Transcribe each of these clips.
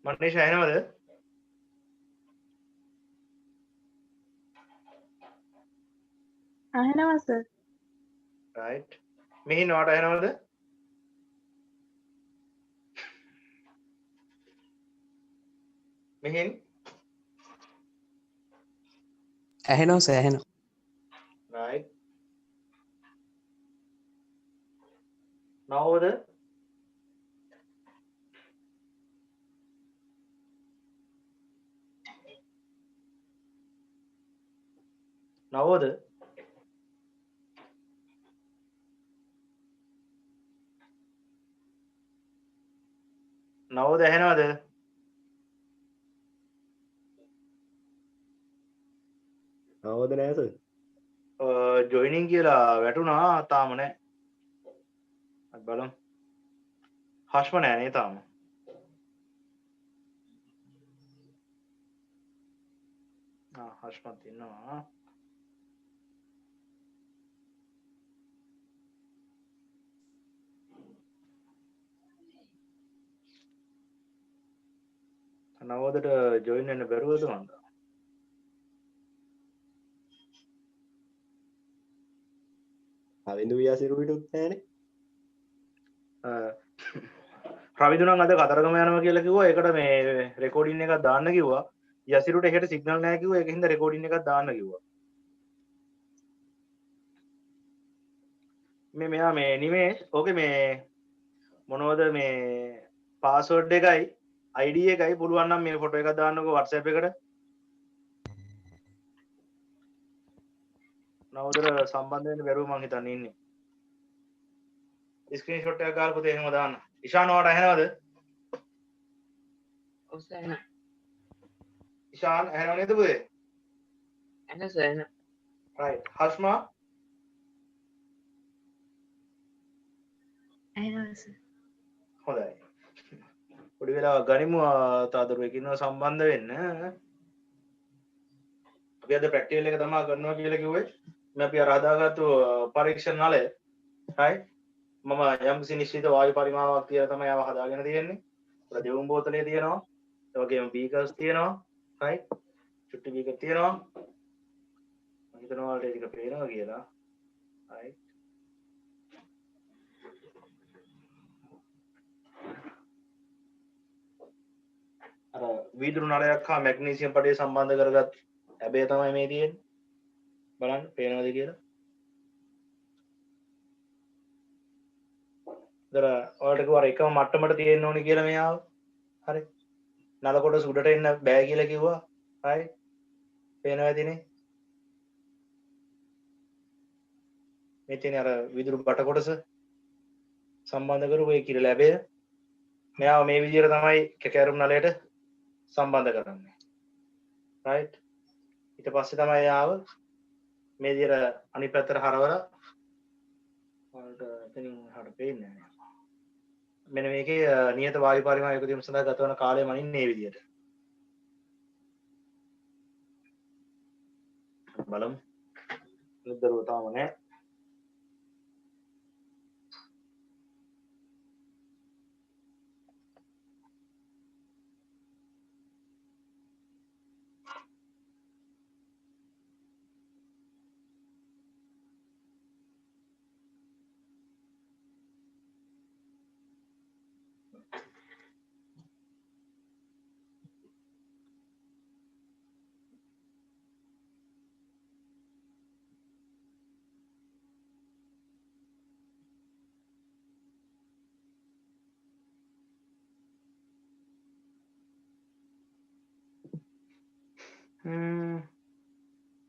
මනීෂ ඇහෙනවද? අහනවා sir. right. Mihin ඔයාට ඇහෙනවද? මිහින් ඇහෙනවා සර් ඇහෙනවා. right. නවෝද? නවෝද? නවෝද ඇහෙනවද? නවෝද නෑ සර්. ජොයිනින් කියලා වැටුණා තාම නෑ. අපි බලමු. හෂ්ම නෑ නේ තාම. හෂ්මත් ඉන්නවා. නවෝදට ජොයින් වෙන්න බැරුවද මන්ද? අවින්දු වියාසිරුවිටුත් නෑනේ. රවිදුනන් අද කතරගම යනවා කියලා කිව්වා. ඒකට මේ රෙකෝඩින් එකක් දාන්න කිව්වා. යසිරුට එහෙට සිග්නල් නැහැ කිව්වා. ඒකින්ද රෙකෝඩින් එකක් දාන්න කිව්වා. මෙයා මේ නිමේෂ් ඕකේ මේ මොනවද මේ පාස්වර්ඩ් එකයි ID එකයි පුළුවන් නම් මේ ෆොටෝ එකක් දාන්නකෝ WhatsApp එකට. නවදර සම්බන්ධ වෙන්න බැරුව මං හිතන්නේ ඉන්නේ. ස්ක්‍රීන්ෂොට් එකක් ගාලා පුතේ එහෙම දාන්න. ඉෂාන් ඔයාට ඇහෙනවද? ඔව් සර් එනවා. ඉෂාන් ඇහෙනව නේද පුතේ? එනවා සර් එනවා. right. හෂ්මා අහනවා සර්. හොඳයි. පොඩි වෙලාවක් ගනිමු තාදරුවෙක් ඉන්නවා සම්බන්ධ වෙන්න. අපි අද ප්‍රැක්ටිකල් එක තමයි කරනවා කියලා කිව්වේ. මේ අපි අර හදාගත්තු පරීක්ෂණ නලය. right. මම යම්කිසි නිශ්චිත වායු පරිමාවක් තියලා තමයි ආව හදාගෙන තියෙන්නේ. ඒතර දෙවුම් බෝතලේ තියෙනවා. ඒ වගේම බීකර්ස් තියෙනවා. right. චුට්ටි බීකර් තියෙනවා. මම හිතනවා ඔයාලට ඒක පේනවා කියලා. right. අර වීදුරු නලයක් හා මැග්නීසියම් පඩේ සම්බන්ධ කරගත් හැබැයි තමයි මේ තියෙන්නේ. බලන්න පේනවද කියලා. දර ඔයාලට කිව්වා එකම මට්ටමට තියෙන්න ඕනි කියලා මෙයාව. හරි. නල කොටස උඩට එන්න බෑ කියලා කිව්වා. හරි. පේනවා ඇතිනේ. මේ තියෙන අර විදුරු බට කොටස සම්බන්ධ කරපු ඒ කිරි ලැබය. මෙයාව මේ විදිහට තමයි කැකෑරුම් නලයට සම්බන්ධ කරන්නේ. right. ඊට පස්සේ තමයි ආව මේ විදිහට අනිත් පැත්තට හරවලා ඔයාලට එතනින් හරියට පේන්නේ නැහැ. මෙන්න මේකේ නියත වායු පරිමාණ එකතු වීම සඳහා ගත වන කාලය මනින්නේ මේ විදිහට. බලමු. නිදරුව තාම නැහැ.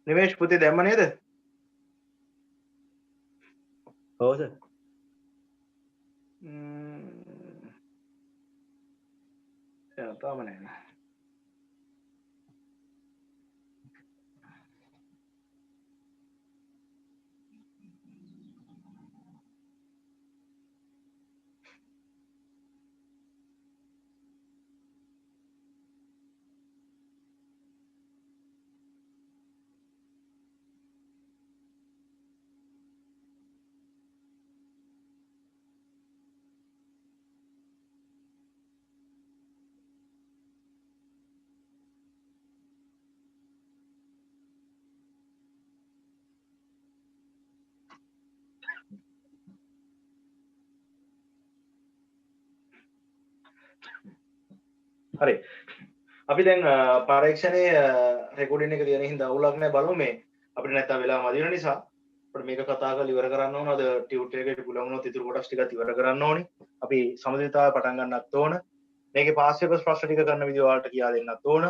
නිමේෂ් පුතේ දැම්ම නේද? ඔව් සර්. තාම නැහැ. හරි අපි දැන් පරීක්ෂණයේ රෙකෝඩින් එක තියෙන හින්දා අවුලක් නැහැ බලමු මේ අපිට නැත්තම් වෙලා මදි වෙන නිසා අපිට මේක කතා කරලා ඉවර කරන්න ඕන. අද ටියුටර් එකේදී පුළුවන් වුණොත් ඉතුරු කොටස් ටිකත් ඉවර කරන්න ඕනේ. අපි සමතුලිතතාවය පටන් ගන්නත් ඕන. මේකේ පාස් පේපර්ස් ප්‍රශ්න ටික කරන විදිහ ඔයාලට කියා දෙන්නත් ඕන.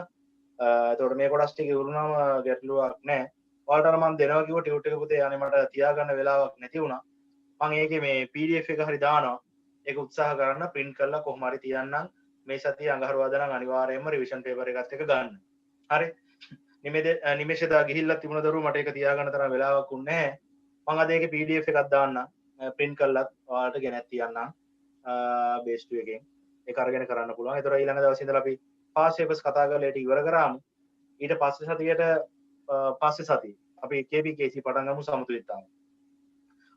එතකොට මේ කොටස් ටික ඉවරුනම ගැටලුවක් නැහැ. ඔයාලට අර මම දෙනවා කිව්ව ටියුටර් එක පුතේ අනේ මට තියාගන්න වෙලාවක් නැති වුණා. මම ඒකේ මේ PDF එක හරි දානවා. ඒක උත්සාහ කරන්න print කරලා කොහොම හරි තියන්නම්. මේ සතිය අඟහරුවාදා නම් අනිවාර්යයෙන්ම රිවිෂන් පේපර් එකත් එක ගන්න. හරි. නිමේෂදා ගිහිල්ලා තිබුණ දරුවෝ මට ඒක තියාගන්න තරම් වෙලාවක් උන්නේ නැහැ. මම අද ඒකේ PDF එකක් දාන්නම්. print කරලා ඔයාලට ගෙනත් තියන්නම්. base 2 එකෙන්. ඒක අරගෙන කරන්න පුළුවන්. ඒතර ඊළඟ දවසේ ඉඳලා අපි past papers කතා කරලා ඒක ඉවර කරාමු. ඊට පස්සේ සතියට පස්සේ සතිය අපි KBKC පටන් ගමු සමතුලිතතාවය.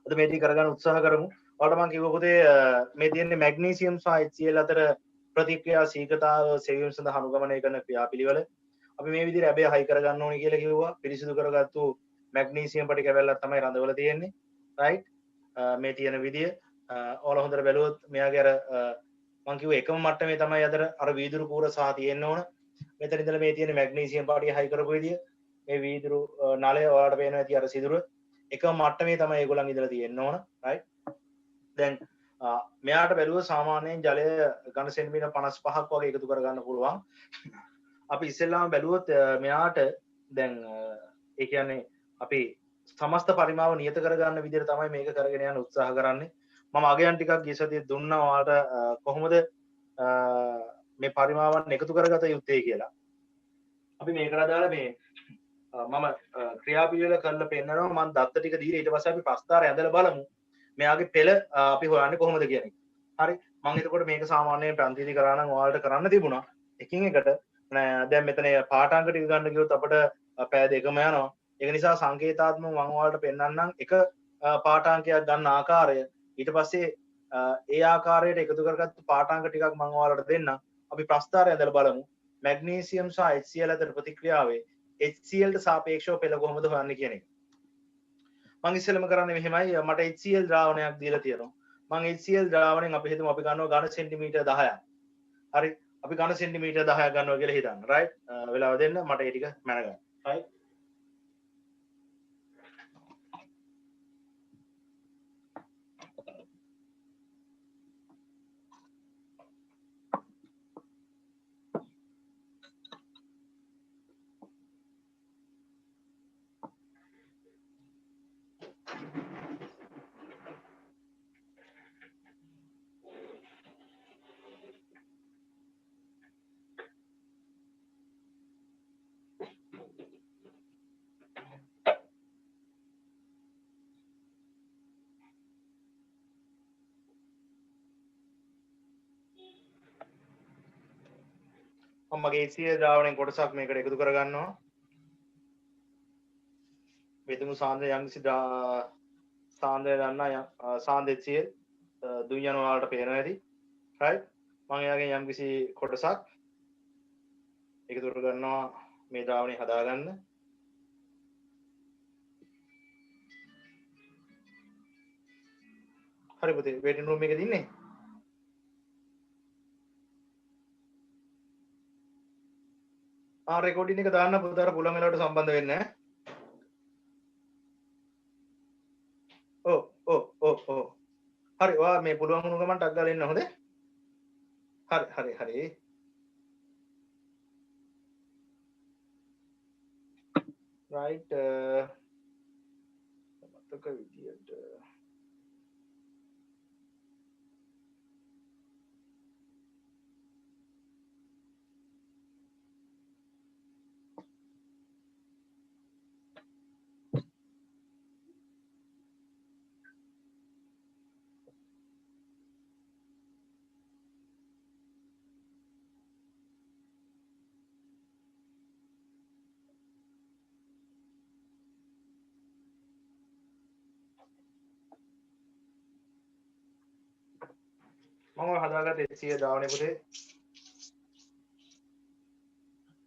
අද මේ ටික කරගන්න උත්සාහ කරමු. ඔයාලට මම කිව්ව පොතේ මේ තියෙන්නේ මැග්නීසියම් සහ HCl අතර ප්‍රතික්‍රියා ශීඝ්‍රතාව සෙවීම සඳහා අනුගමනය කරන ක්‍රියාපිළිවෙල. අපි මේ විදිහට ඇබේ හයි කරගන්න ඕනේ කියලා කිව්වා. පිරිසිදු කරගත්තු මැග්නීසියම් පටි කැවැල්ලක් තමයි රඳවල තියෙන්නේ. රයිට්. මේ තියෙන විදිය ඔයාලා හොඳට බැලුවොත් මෙයාගේ අර මම කිව්ව එකම මට්ටමේ තමයි අර වීදුරු කූර සහ තියෙන්න ඕන. මෙතන ඉඳලා මේ තියෙන මැග්නීසියම් පාටිය හයි කරපු විදිය මේ වීදුරු නලය ඔයාලට පේනවා ඇති අර සිදුර එකම මට්ටමේ තමයි ඒගොල්ලන් ඉඳලා තියෙන්න ඕන. රයිට්. දැන් මෙයාට බැලුව සාමාන්‍යයෙන් ජලය ඝන සෙන්ටිමීටර් 55ක් වගේ එකතු කරගන්න පුළුවන්. අපි ඉස්සෙල්ලාම බැලුවොත් මෙයාට දැන් ඒ කියන්නේ අපි සමස්ත පරිමාව නියත කරගන්න විදිහට තමයි මේක කරගෙන යන්න උත්සාහ කරන්නේ. මම අගයන් ටිකක් ගිය සතියේ දුන්නා ඔයාලට කොහොමද මේ පරිමාවන් එකතු කරගත යුත්තේ කියලා. අපි මේකට අදාළ මේ මම ක්‍රියාපිළිවෙල කරලා පෙන්නනවා. මම දත්ත ටික දීලා ඊට පස්සේ අපි ප්‍රස්තාරය ඇදලා බලමු. මෙයාගේ පෙළ අපි හොයන්නේ කොහොමද කියන එක. හරි. මම එතකොට මේක සාමාන්‍යයෙන් ප්‍රන්තිදී කරා නම් ඔයාලට කරන්න තිබුණා. එකින් එකට දැන් මෙතන පාඨාංග ටික ගන්න ගියොත් අපිට පැය දෙකම යනවා. ඒක නිසා සංකේතාත්මක මම ඔයාලට පෙන්නන්නම් එක පාඨාංකයක් ගන්න ආකාරය. ඊට පස්සේ ඒ ආකාරයට එකතු කරගත්තු පාඨාංග ටිකක් මම ඔයාලට දෙන්නම්. අපි ප්‍රස්තාරය ඇදලා බලමු. මැග්නීසියම් සහ HCl අතර ප්‍රතික්‍රියාවේ HCl ට සාපේක්ෂව පෙළ කොහොමද හොයන්නේ කියන එක. මම ඉස්සෙල්ලම කරන්නේ මෙහෙමයි. මට HCl ද්‍රාවණයක් දීලා තියෙනවා. මම HCl ද්‍රාවණයෙන් අපි හිතමු අපි ගන්නවා ඝන සෙන්ටිමීටර් 10ක්. හරි. අපි ඝන සෙන්ටිමීටර් 10ක් ගන්නවා කියලා හිතන්න. රයිට්. වෙලාව දෙන්න මට ඒ ටික මැනගන්න. රයිට්. මම මගේ HCl ද්‍රාවණයෙන් කොටසක් මේකට එකතු කරගන්නවා. මෙතුමු සාන්ද්‍රය යම්කිසි සාන්ද්‍රය ගන්නා සාන්ද්‍ර HCl දුම් යන වලට පේනවා ඇති. රයිට්. මම එයාගෙන් යම්කිසි කොටසක් එකතු කරගන්නවා මේ ද්‍රාවණය හදාගන්න. හරි පුතේ වේටින් රූම් එකේ දින්නේ. රෙකෝඩින් එක දාන්න පුතාට පුළුවන් වෙලාවට සම්බන්ධ වෙන්න. ඔව්. හරි. ඔයා මේ පුළුවන් වුණු ගමන් ටක් ගාලා එන්න හොඳේ. හරි. රයිට්. මතක විදියට මම හදාගත්ත HCl ද්‍රාවණය පුතේ.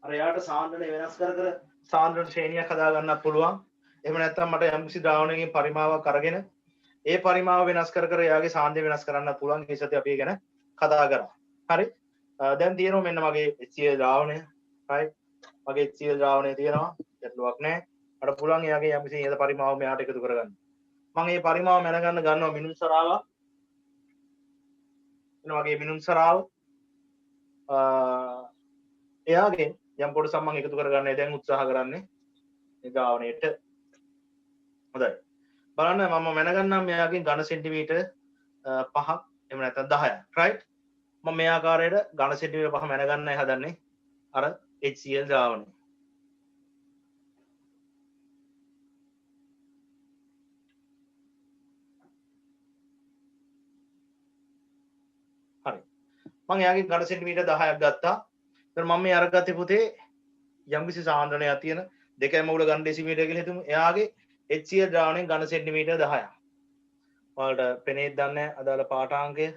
අර යාට සාන්ද්‍රණය වෙනස් කර සාන්ද්‍රණ ශ්‍රේණියක් හදා ගන්නත් පුළුවන්. එහෙම නැත්නම් මට යම්කිසි ද්‍රාවණයකින් පරිමාවක් අරගෙන ඒ පරිමාව වෙනස් කර එයාගේ සාන්ද්‍රය වෙනස් කරන්නත් පුළුවන්. ඒ සතිය අපි ඒ ගැන කතා කරා. හරි. දැන් තියෙනවා මෙන්න මගේ HCl ද්‍රාවණය right මගේ HCl ද්‍රාවණය තියෙනවා ගැටලුවක් නැහැ මට පුළුවන් එයාගේ යම්කිසි ඉහළ පරිමාව මෙයාට එකතු කරගන්න මම මේ පරිමාව මැනගන්න ගන්නවා මිනුම් සරාවක් එන වගේ මිනුම් සරාව එයාගේ යම් කොටසක් මම එකතු කරගන්නයි දැන් උත්සාහ කරන්නේ මේ ද්‍රාවණයට හොඳයි බලන්න මම මැනගන්නම් මෙයාගේ ඝන සෙන්ටිමීටර් 5ක් එහෙම නැත්නම් 10ක් right මම මේ ආකාරයට ඝන සෙන්ටිමීටර් 5 මැනගන්නයි හදන්නේ අර HCl ද්‍රාවණය හරි මම එයාගේ ඝන සෙන්ටිමීටර් 10ක් ගත්තා ඊට මම මේ අරගත්තේ පුතේ යම්කිසි සාන්ද්‍රණයක් තියෙන 2.3 ඝන ඩෙසිමීටර කියලා හිතමු එයාගේ HCl ද්‍රාවණයෙන් ඝන සෙන්ටිමීටර් 10ක් ඔයාලට පෙනේද දන්නේ අදාළ පාඨාංකය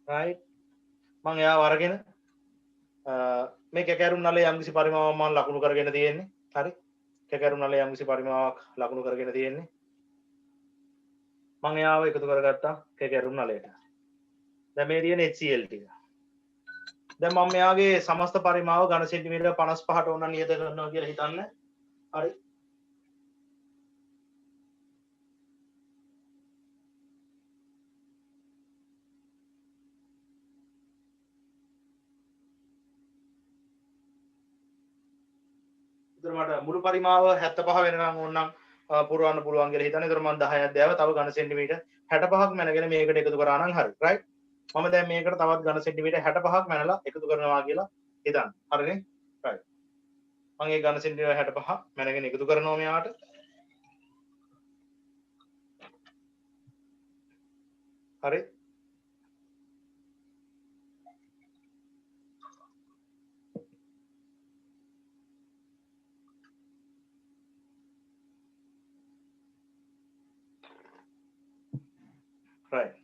right මම එයාව අරගෙන මේ කැකෑරුම් නලේ යම්කිසි පරිමාවක් මම ලකුණු කරගෙන තියෙන්නේ හරි කැකෑරුම් නලේ යම්කිසි පරිමාවක් ලකුණු කරගෙන තියෙන්නේ මම එයාව එකතු කරගත්තා කැකෑරුම් නලයට දැන් මේ තියෙන HCl ටික දැන් මම මෙයාගේ සමස්ත පරිමාව ඝන සෙන්ටිමීටර් 55ට ඕන නියත කරනවා කියලා හිතන්න හරි මට මුළු පරිමාව 75 වෙනකම් ඕනනම් පුරවන්න පුළුවන් කියලා හිතන්න. ඒතර මම 10ක් දැව තව ඝන සෙන්ටිමීටර් 65ක් මැනගෙන මේකට එකතු කරා නම් හරි. right? මම දැන් මේකට තවත් ඝන සෙන්ටිමීටර් 65ක් මැනලා එකතු කරනවා කියලා හිතන්න. හරිනේ? right. මම ඒ ඝන සෙන්ටිමීටර් 65 මැනගෙන එකතු කරනවා මෙයාට. හරි. right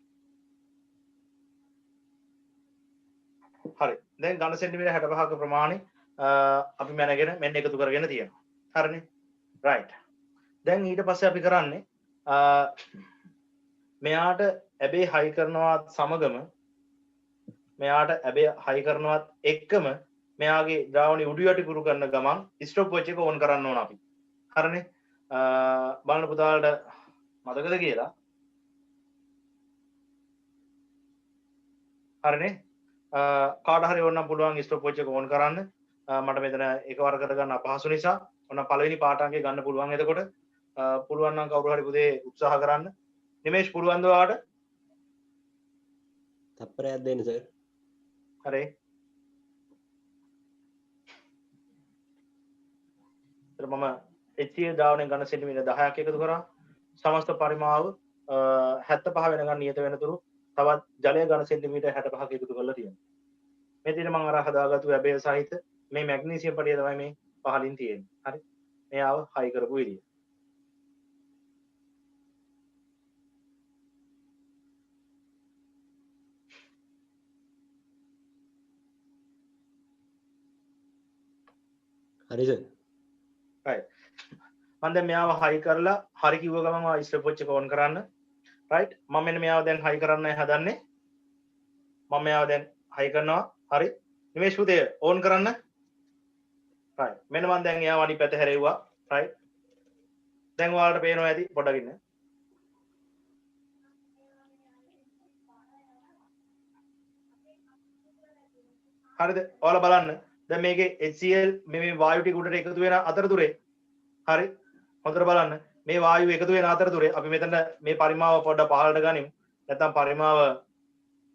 හරි දැන් ඝන සෙන්ටිමීටර් 65ක ප්‍රමාණය අපි මැනගෙන මෙන්න එකතු කරගෙන තියෙනවා හරිනේ right දැන් ඊට පස්සේ අපි කරන්නේ මෙයාට ඇබේ හයි කරනවත් සමගම මෙයාට ඇබේ හයි කරනවත් එක්කම මෙයාගේ ද්‍රාවණي උඩු යටි කුරු කරන ගමන් ස්ටොප් වොච් එක ඕන් කරන්න ඕන අපි හරිනේ බලන්න පුතාලට මතකද කියලා හරිනේ කාට හරි ඕනනම් පුළුවන් ස්ටොප් වොච් එක ඕන් කරන්න මට මෙතන එකවර කරගන්න අපහසු නිසා ඔන්න පළවෙනි පාඨාංකය ගන්න පුළුවන් එතකොට පුළුවන් නම් කවුරු හරි පුතේ උත්සාහ කරන්න නිමේෂ් පුළුවන් ද ඔයාලට තප්පරයක් දෙන්න සර් හරි ඊට මම HCl ද්‍රාවණයෙන් ඝන සෙන්ටිමීටර් 10ක් එකතු කරා සමස්ත පරිමාව 75 වෙනකන් නියත වෙනතුරු තවත් ජලය ඝන සෙන්ටිමීටර් 65ක් එකතු කරලා තියෙනවා මේ තියෙන මම අර හදාගත්තු ඇබේ සහිත මේ මැග්නීසියම් පඩිය තමයි මේ පහලින් තියෙන්නේ හරි මෙයාව හයි කරපු විදිය හරි සර් right මම දැන් මෙයාව හයි කරලා හරි කිව්ව ගමන් ආ ස්ටොප් වොච් එක ඕන් කරන්න right මම මෙන්න මෙයාව දැන් හයි කරන්නයි හදන්නේ මම මෙයාව දැන් හයි කරනවා හරි නිමේෂ් පුතේ ඕන් කරන්න right මෙන්න මම දැන් එයාව අනිත් පැත්ත හැරෙව්වා right දැන් ඔයාලට පේනවා ඇති පොඩ්ඩක් ඉන්න හරිද ඔයාලා බලන්න දැන් මේකේ HCl මේ වායු ටික උඩට එකතු වෙන අතරතුරේ හරි හොඳට බලන්න මේ වායුව එකතු වෙන අතරතුරේ අපි මෙතන මේ පරිමාව පොඩ්ඩක් පහළට ගනිමු නැත්නම් පරිමාව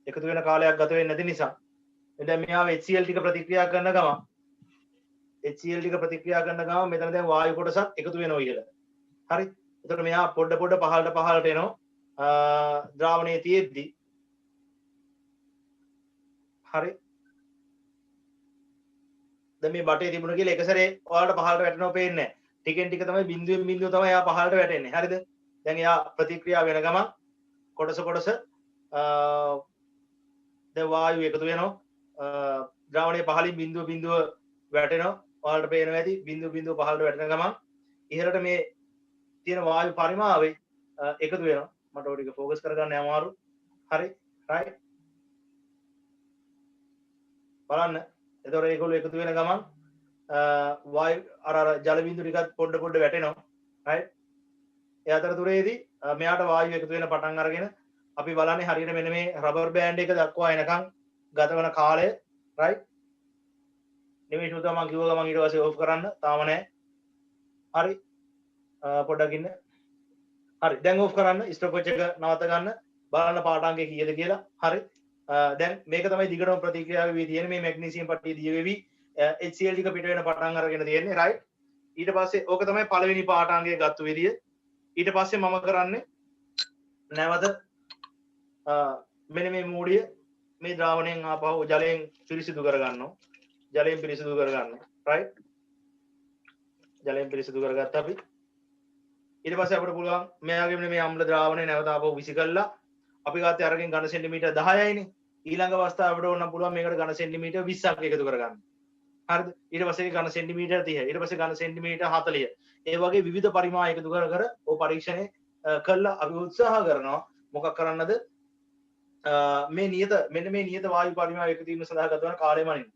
එකතු වෙන කාලයක් ගත වෙන්නේ නැති නිසා දැන් මෙයාව HCl ටික ප්‍රතික්‍රියා කරන ගමන් HCl ටික ප්‍රතික්‍රියා කරන ගමන් මෙතන දැන් වායු කොටසක් එකතු වෙනවා ඉහළ හරි එතකොට මෙයා පොඩ පහළට එනවා ද්‍රාවණයේ තියෙද්දි හරි දැන් මේ බටේ තිබුණ කියලා එක සැරේ ඔයාලට පහළට වැටෙනව පේන්නේ නැහැ. ටිකෙන් ටික තමයි බිඳුවෙන් බිඳුව තමයි එයා පහළට වැටෙන්නේ. හරිද? දැන් එයා ප්‍රතික්‍රියා වෙන ගමන් කොටස දැන් වායුව එකතු වෙනවා. ද්‍රාවණයේ පහළින් බිඳුව වැටෙනවා. ඔයාලට පේනවා ඇති බිඳුව පහළට වැටෙන ගමන් ඉහළට මේ තියෙන වායු පරිමාවේ එකතු වෙනවා. මට ඔය ටික ફોකස් කරගන්න අමාරු. හරි? right බලන්න. එතකොට ඒගොල්ලෝ එකතු වෙන ගමන් වායු අර ජල බිඳු ටිකත් පොඩ පොඩ වැටෙනවා. right? ඒ අතරතුරේදී මෙයාට වායු එකතු වෙන පටන් අරගෙන අපි බලන්නේ හරියට මෙන්න මේ රබර් බෑන්ඩ් එක දක්වා එනකන් ගත වෙන කාලය. right? නිමිෂ උදා මම කිව්ව ගමන් ඊට පස්සේ ඕෆ් කරන්න. තාම නැහැ. හරි. පොඩ්ඩක් ඉන්න. හරි. දැන් ඕෆ් කරන්න. ස්ටොප් වොච් එක නවත්ත ගන්න. බලන්න පාඨාංගය කීයද කියලා. හරි. දැන් මේක තමයි දිගටම ප්‍රතික්‍රියාව වෙවි තියෙන්නේ. මේ මැග්නීසියම් පට්ටිය දිය වෙවි HCl ටික පිට වෙන පටන් අරගෙන තියෙන්නේ. right? ඊට පස්සේ ඕක තමයි පළවෙනි පාඨාංගය ගත්ත විදිය. ඊට පස්සේ මම කරන්නේ නැවත මෙන්න මේ මූඩිය මේ ද්‍රාවණයෙන් ආපහු ජලයෙන් පිරිසිදු කරගන්නවා. ජලයෙන් පිරිසිදු කරගන්නවා. right? ජලයෙන් පිරිසිදු කරගත්තා අපි. ඊට පස්සේ අපිට පුළුවන් මෙයාගේ මේ අම්ල ද්‍රාවණය නැවත ආපහු විසි කළා. අපි ගත්තේ අරගෙන ඝන සෙන්ටිමීටර් 10යිනේ. ඊළඟ අවස්ථාවට ඕන පුළුවන් මේකට ඝන සෙන්ටිමීටර් 20ක් එකතු කරගන්න. හරිද? ඊට පස්සේ ඝන සෙන්ටිමීටර් 30, ඊට පස්සේ ඝන සෙන්ටිමීටර් 40. ඒ වගේ විවිධ පරිමාණ එකතු කර කර ඔය පරීක්ෂණය කළා අපි උත්සාහ කරනවා. මොකක් කරන්නද? මේ නියත මෙන්න මේ නියත වායු පරිමාණ එකතු වීම සඳහා ගත වන කාලය මනින්න.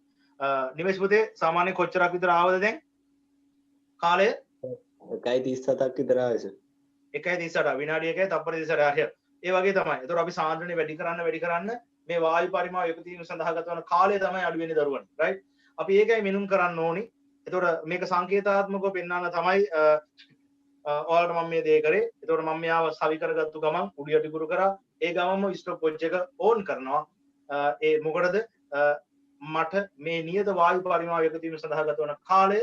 නිමේෂ් පුතේ සාමාන්‍ය කොච්චරක් විතර ආවද දැන්? කාලය 1:37ක් විතර ආවේ සර්. 1:38 විනාඩි 1යි තප්පර 38 හරිය. ඒ වගේ තමයි. ඒතකොට අපි සාන්ද්‍රණය වැඩි කරන්න මේ වායු පරිමාණ එකතු වීම සඳහා ගත වන කාලය තමයි අඩු වෙන්නේ දරුවන්. right? අපි ඒකයි මෙනුම් කරන්න ඕනි. ඒතකොට මේක සංකේතාත්මකව පෙන්වන්න තමයි ඔයාලට මම මේ දේ කරේ. ඒතකොට මම මෙයාව සවි කරගත්තු ගමන් උඩිය ටිකුරු කරා. ඒ ගමන්ම ස්ටොප් වොච් එක ඕන් කරනවා. ඒ මොකටද? මට මේ නියත වායු පරිමාණ එකතු වීම සඳහා ගත වන කාලය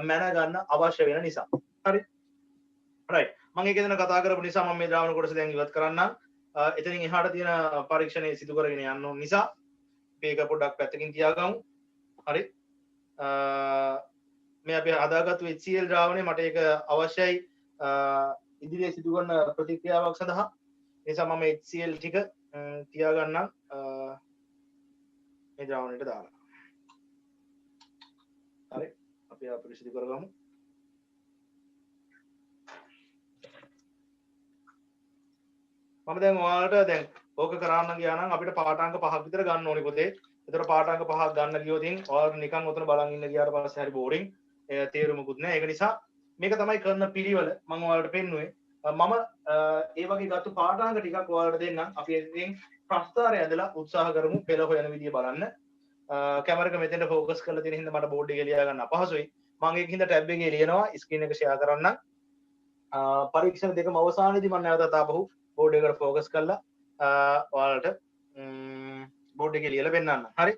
මැන ගන්න අවශ්‍ය වෙන නිසා. හරි? right. මම ඒක ගැන කතා කරපු නිසා මම මේ ද්‍රාවණ කොටස දැන් ඉවත් කරන්නම්. එතනින් එහාට තියෙන පරීක්ෂණය සිදු කරගෙන යන්න ඕන නිසා මේක පොඩ්ඩක් පැත්තකින් තියාගමු. හරි. මේ අපි හදාගත්තු HCl ද්‍රාවණය මට ඒක අවශ්‍යයි ඉදිරියේ සිදු කරන ප්‍රතික්‍රියාවක් සඳහා. ඒ නිසා මම HCl ටික තියාගන්නම් මේ ද්‍රාවණයට දාලා. හරි. අපි අපිරිසිදු කරගමු. මම දැන් ඔයාලට දැන් ඕක කරන්න ගියා නම් අපිට පාඨාංග 5ක් විතර ගන්න ඕනේ පොතේ. ඒතර පාඨාංග 5ක් ගන්න ගියොත් ඔයාලට නිකන් උතන බලන් ඉන්න ගියාට පස්සේ හරි බෝරින්. ඒ තේරුමකුත් නැහැ. ඒක නිසා මේක තමයි කරන පිළිවෙල මම ඔයාලට පෙන්නුවේ. මම ඒ වගේ ගත්ත පාඨාංග ටිකක් ඔයාලට දෙන්නම්. අපි ඉතින් ප්‍රස්තාරය ඇදලා උත්සාහ කරමු පෙළ හොයන විදිය බලන්න. කැමරා එක මෙතෙන්ට ફોකස් කරලා තියෙන හින්දා මට බෝඩ් එකේ ලියා ගන්න අපහසුයි. මම ඒක හින්දා ටැබ් එකේ ලියනවා. ස්ක්‍රීන් එක ෂෙයා කරන්නම්. පරීක්ෂණ දෙකම අවසානයේදී මම නැවතත් ආපහු බෝඩ් එකට ફોකස් කරලා ඔයාලට බෝඩ් එකේ ලියලා පෙන්නන්න. හරි?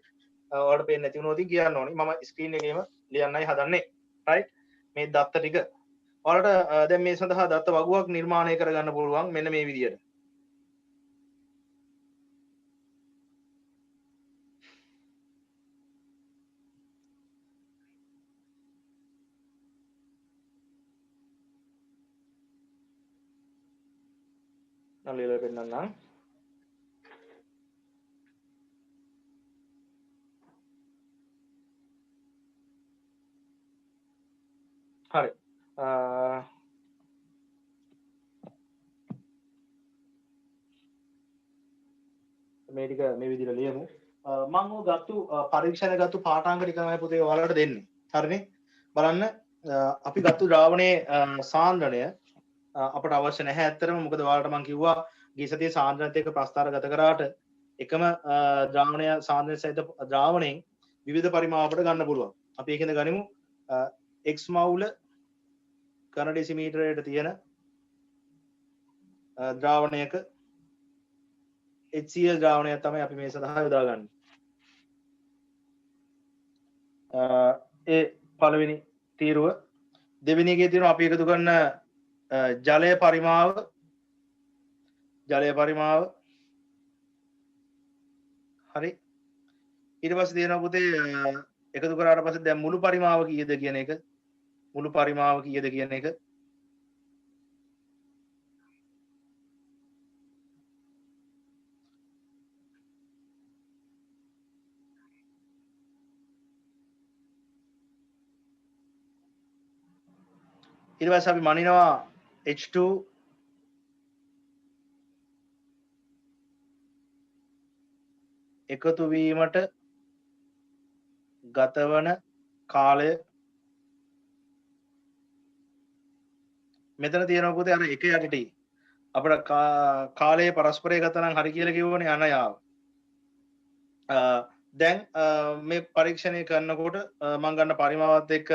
ඔයාලට පේන්නේ නැති වුණොත් කියන්න ඕනි. මම ස්ක්‍රීන් එකේම ලියන්නයි හදන්නේ. right? මේ දත්ත ටික ඔයාලට දැන් මේ සඳහා දත්ත වගුවක් නිර්මාණය කරගන්න පුළුවන් මෙන්න මේ විදියට. நான் லியලා පෙන්නන්නම්. හරි. මේ ටික මේ විදිහට ලියමු. මම ගත්තු පරීක්ෂණ ගත්තු පාඨාංග ටික තමයි පුතේ ඔයාලට දෙන්නේ. හරිනේ? බලන්න අපි ගත්තු ද්‍රාවණයේ සාන්ද්‍රණය අපට අවශ්‍ය නැහැ ඇත්තටම. මොකද ඔයාලට මම කිව්වා ගිය සතියේ සාන්ද්‍රණයත් එක්ක ප්‍රස්තාර ගත කරාට එකම ද්‍රාවණය සාන්ද්‍රණය සහිත ද්‍රාවණයෙන් විවිධ පරිමාණ අපට ගන්න පුළුවන්. අපි ඒකෙන්ද ගනිමු x මවුල ඝන ඩෙසිමීටරයට තියෙන ද්‍රාවණයක HCl ද්‍රාවණයක් තමයි අපි මේ සඳහා යොදාගන්නේ. ඒ පළවෙනි තීරුව. දෙවෙනි එකේ තියෙනවා අපි එකතු කරන ජලය පරිමාව හරි. ඊට පස්සේ තියෙනවා පුතේ එකතු කරාට පස්සේ දැන් මුළු පරිමාව කීයද කියන එක. ඊට පස්සේ අපි මනිනවා H2 එකතු වීමට ගතවන කාලය මෙතන තියෙනවා පුතේ අර එක යටටි අපිට කාලයේ පරස්පරය ගත නම් හරි කියලා කිව්වනේ අනයාව. දැන් මේ පරීක්ෂණය කරනකොට මම ගන්න පරිමාවත් එක්ක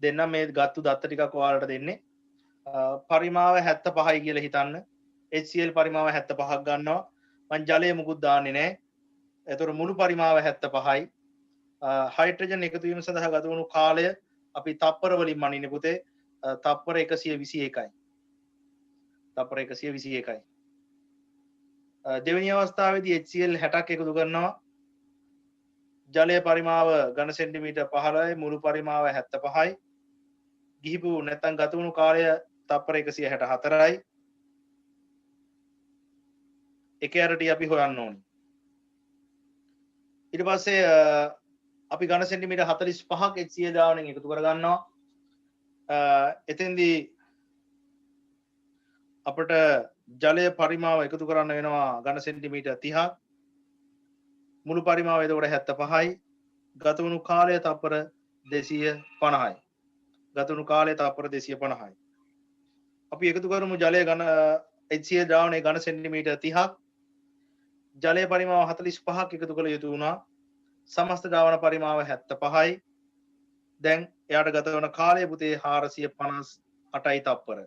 දෙන්න මේ ගත්තු දත්ත ටිකක් ඔයාලට දෙන්නේ. පරිමාව 75යි කියලා හිතන්න. HCl පරිමාව 75ක් ගන්නවා. මං ජලය මුකුත් දාන්නේ නැහැ. ඒතර මුළු පරිමාව 75යි. හයිඩ්‍රජන් එකතු වීම සඳහා ගත වුණු කාලය අපි තප්පර වලින් මනින්නේ පුතේ. තප්පර 121යි. තප්පර 121යි. දෙවෙනි අවස්ථාවේදී HCl 60ක් එකතු කරනවා. ජලය පරිමාව ඝන සෙන්ටිමීටර් 15යි මුළු පරිමාව 75යි. ගිහිපු නැත්නම් ගත වුණු කාලය තප්පර 164යි. එක යටටි අපි හොයන්න ඕනේ. ඊට පස්සේ අපි ඝන සෙන්ටිමීටර් 45ක් HCl ද්‍රාවණයෙන් එකතු කර ගන්නවා. එතෙන්දී අපට ජලය පරිමාව එකතු කරන්න වෙනවා ඝන සෙන්ටිමීටර් 30ක්. මුළු පරිමාව එතකොට 75යි. ගත වුණු කාලය තප්පර 250යි. ගත වුණු කාලය තප්පර 250යි. අපි එකතු කරමු ජලය ඝන HCl ද්‍රාවණයේ ඝන සෙන්ටිමීටර් 30ක්. ජලය පරිමාව 45ක් එකතු කළ යුතු වුණා. සමස්ත ද්‍රාවණ පරිමාව 75යි. දැන් එයාට ගත වන කාලය පුතේ 458යි තප්පර.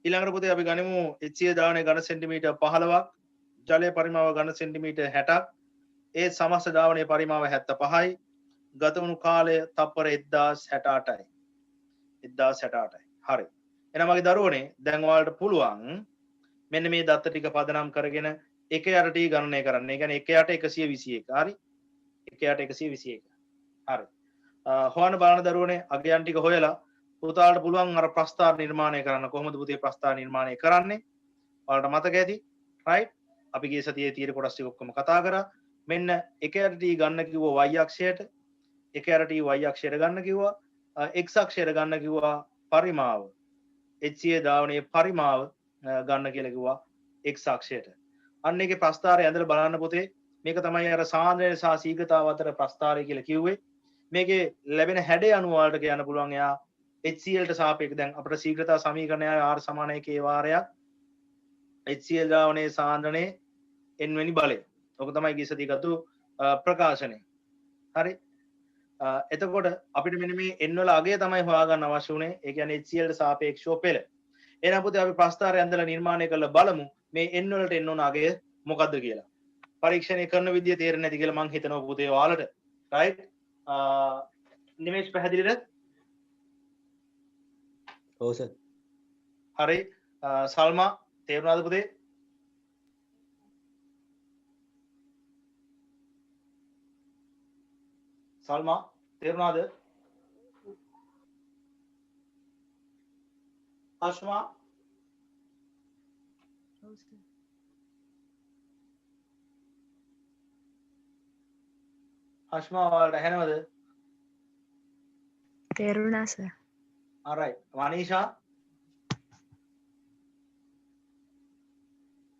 ඊළඟට පුතේ අපි ගනිමු HCl ද්‍රාවණයේ ඝන සෙන්ටිමීටර් 15ක්. ජලය පරිමාව ඝන සෙන්ටිමීටර් 60ක්. ඒ සමස්ත ද්‍රාවණයේ පරිමාව 75යි. ගත වුණු කාලය තප්පර 1068යි. 1068යි. හරි. එහෙනම් මගේ දරුවනේ දැන් ඔයාලට පුළුවන් මෙන්න මේ දත්ත ටික පදනම් කරගෙන එක යටටි ගණනය කරන්න. ඒ කියන්නේ එක යට 121. හරි. එක යට 121. හරි. හොයන්න බලන දරුවනේ අගයන් ටික හොයලා පුතාලට පුළුවන් අර ප්‍රස්තාර නිර්මාණය කරන්න. කොහොමද පුතේ ප්‍රස්තාර නිර්මාණය කරන්නේ? ඔයාලට මතක ඇති. රයිට්. අපි ගිය සතියේ තියෙන කොටස් ටික ඔක්කොම කතා කරා. මෙන්න එක යටටි ගන්න කිව්වා y අක්ෂයට. එක යටටි y අක්ෂයට ගන්න කිව්වා. x අක්ෂයට ගන්න කිව්වා පරිමාව. HCl ද්‍රාවණයේ පරිමාව ගන්න කියලා කිව්වා x අක්ෂයට. අන්න ඒකේ ප්‍රස්ථාරය ඇඳලා බලන්න පුතේ. මේක තමයි අර සාන්ද්‍රණය සහ සීඝ්‍රතාව අතර ප්‍රස්ථාරය කියලා කිව්වේ. මේකේ ලැබෙන හැඩය අනුව වලට කියන්න පුළුවන් එයා HCl ට සාපේක්ෂව දැන් අපිට සීඝ්‍රතාව සමීකරණය R සමාන එකේ වාරයක් HCl ද්‍රාවණයේ සාන්ද්‍රණයේ n වෙනි බලය. ඔක තමයි ගියසතිය ගත්තු ප්‍රකාශනය. හරි. එතකොට අපිට මෙන්න මේ n වල අගය තමයි හොයාගන්න අවශ්‍ය උනේ. ඒ කියන්නේ HCl ට සාපේක්ෂව පෙළ. එහෙනම් පුතේ අපි ප්‍රස්ථාරය ඇඳලා නිර්මාණය කරලා බලමු මේ n වලට එන්න ඕන අගය මොකද්ද කියලා. පරීක්ෂණය කරන විදිය තේරෙන්නේ නැති කියලා මං හිතනවා පුතේ ඔයාලට. රයිට්. නිමේෂ් පැහැදිලිද? ඔව් සර්. හරි. සල්මා තේරුණාද පුතේ? සල්මා තේරුණාද? අශ්මා අශ්මා වලට ඇහෙනවද? තේරුණා සර්. alright. වනීෂා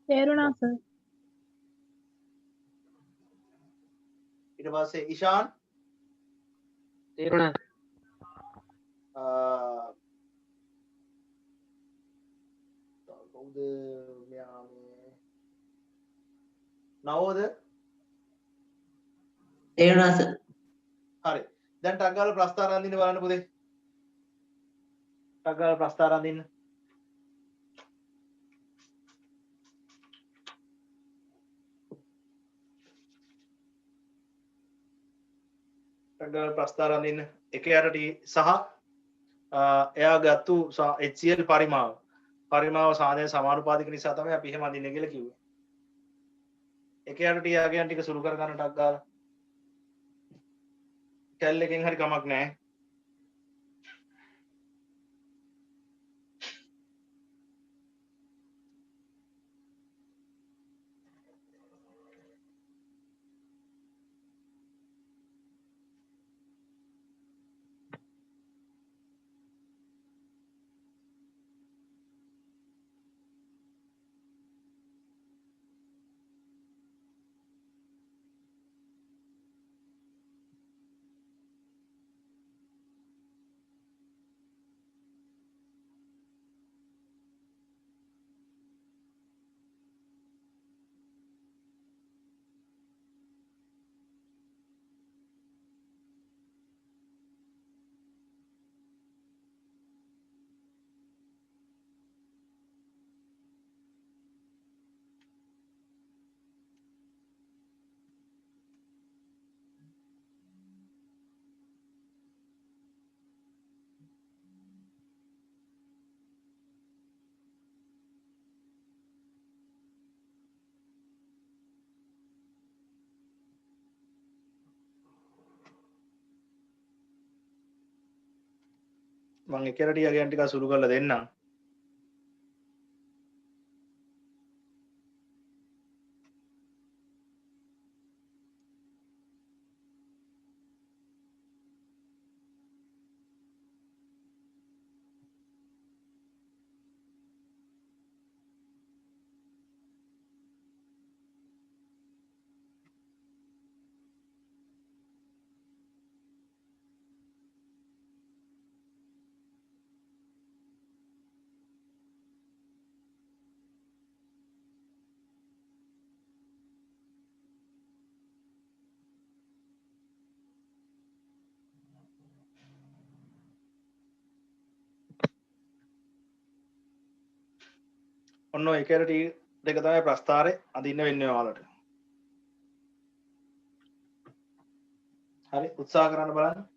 තේරුණා සර්. ඊට පස්සේ ඉෂාන් තේරුණා. කවුද මෙයා මේ නවෝද? තේරුණා සර්. හරි. දැන් ටක් ගාලා ප්‍රස්තාර අඳින්න බලන්න පුතේ. ටක් ගාලා ප්‍රස්තාර අඳින්න. ටක් ගාලා ප්‍රස්තාර අඳින්න. එක යටටි සහ එයා ගත්තු HCl පරිමාව සාධනය සමානුපාතික නිසා තමයි අපි එහෙම අඳින්න කියලා කිව්වේ. එක යටටි යාගයන් ටික සුළු කර ගන්න ටක් ගාලා. කැල් එකෙන් හරි කමක් නැහැ. මම එකර ටික ගැන ටිකක් සුළු කරලා දෙන්නම්. ඔන්න ඔය එකර ටික දෙක තමයි ප්‍රස්ථාරේ අඳින්න වෙන්නේ ඔයාලට. හරි උත්සාහ කරන්න බලන්න.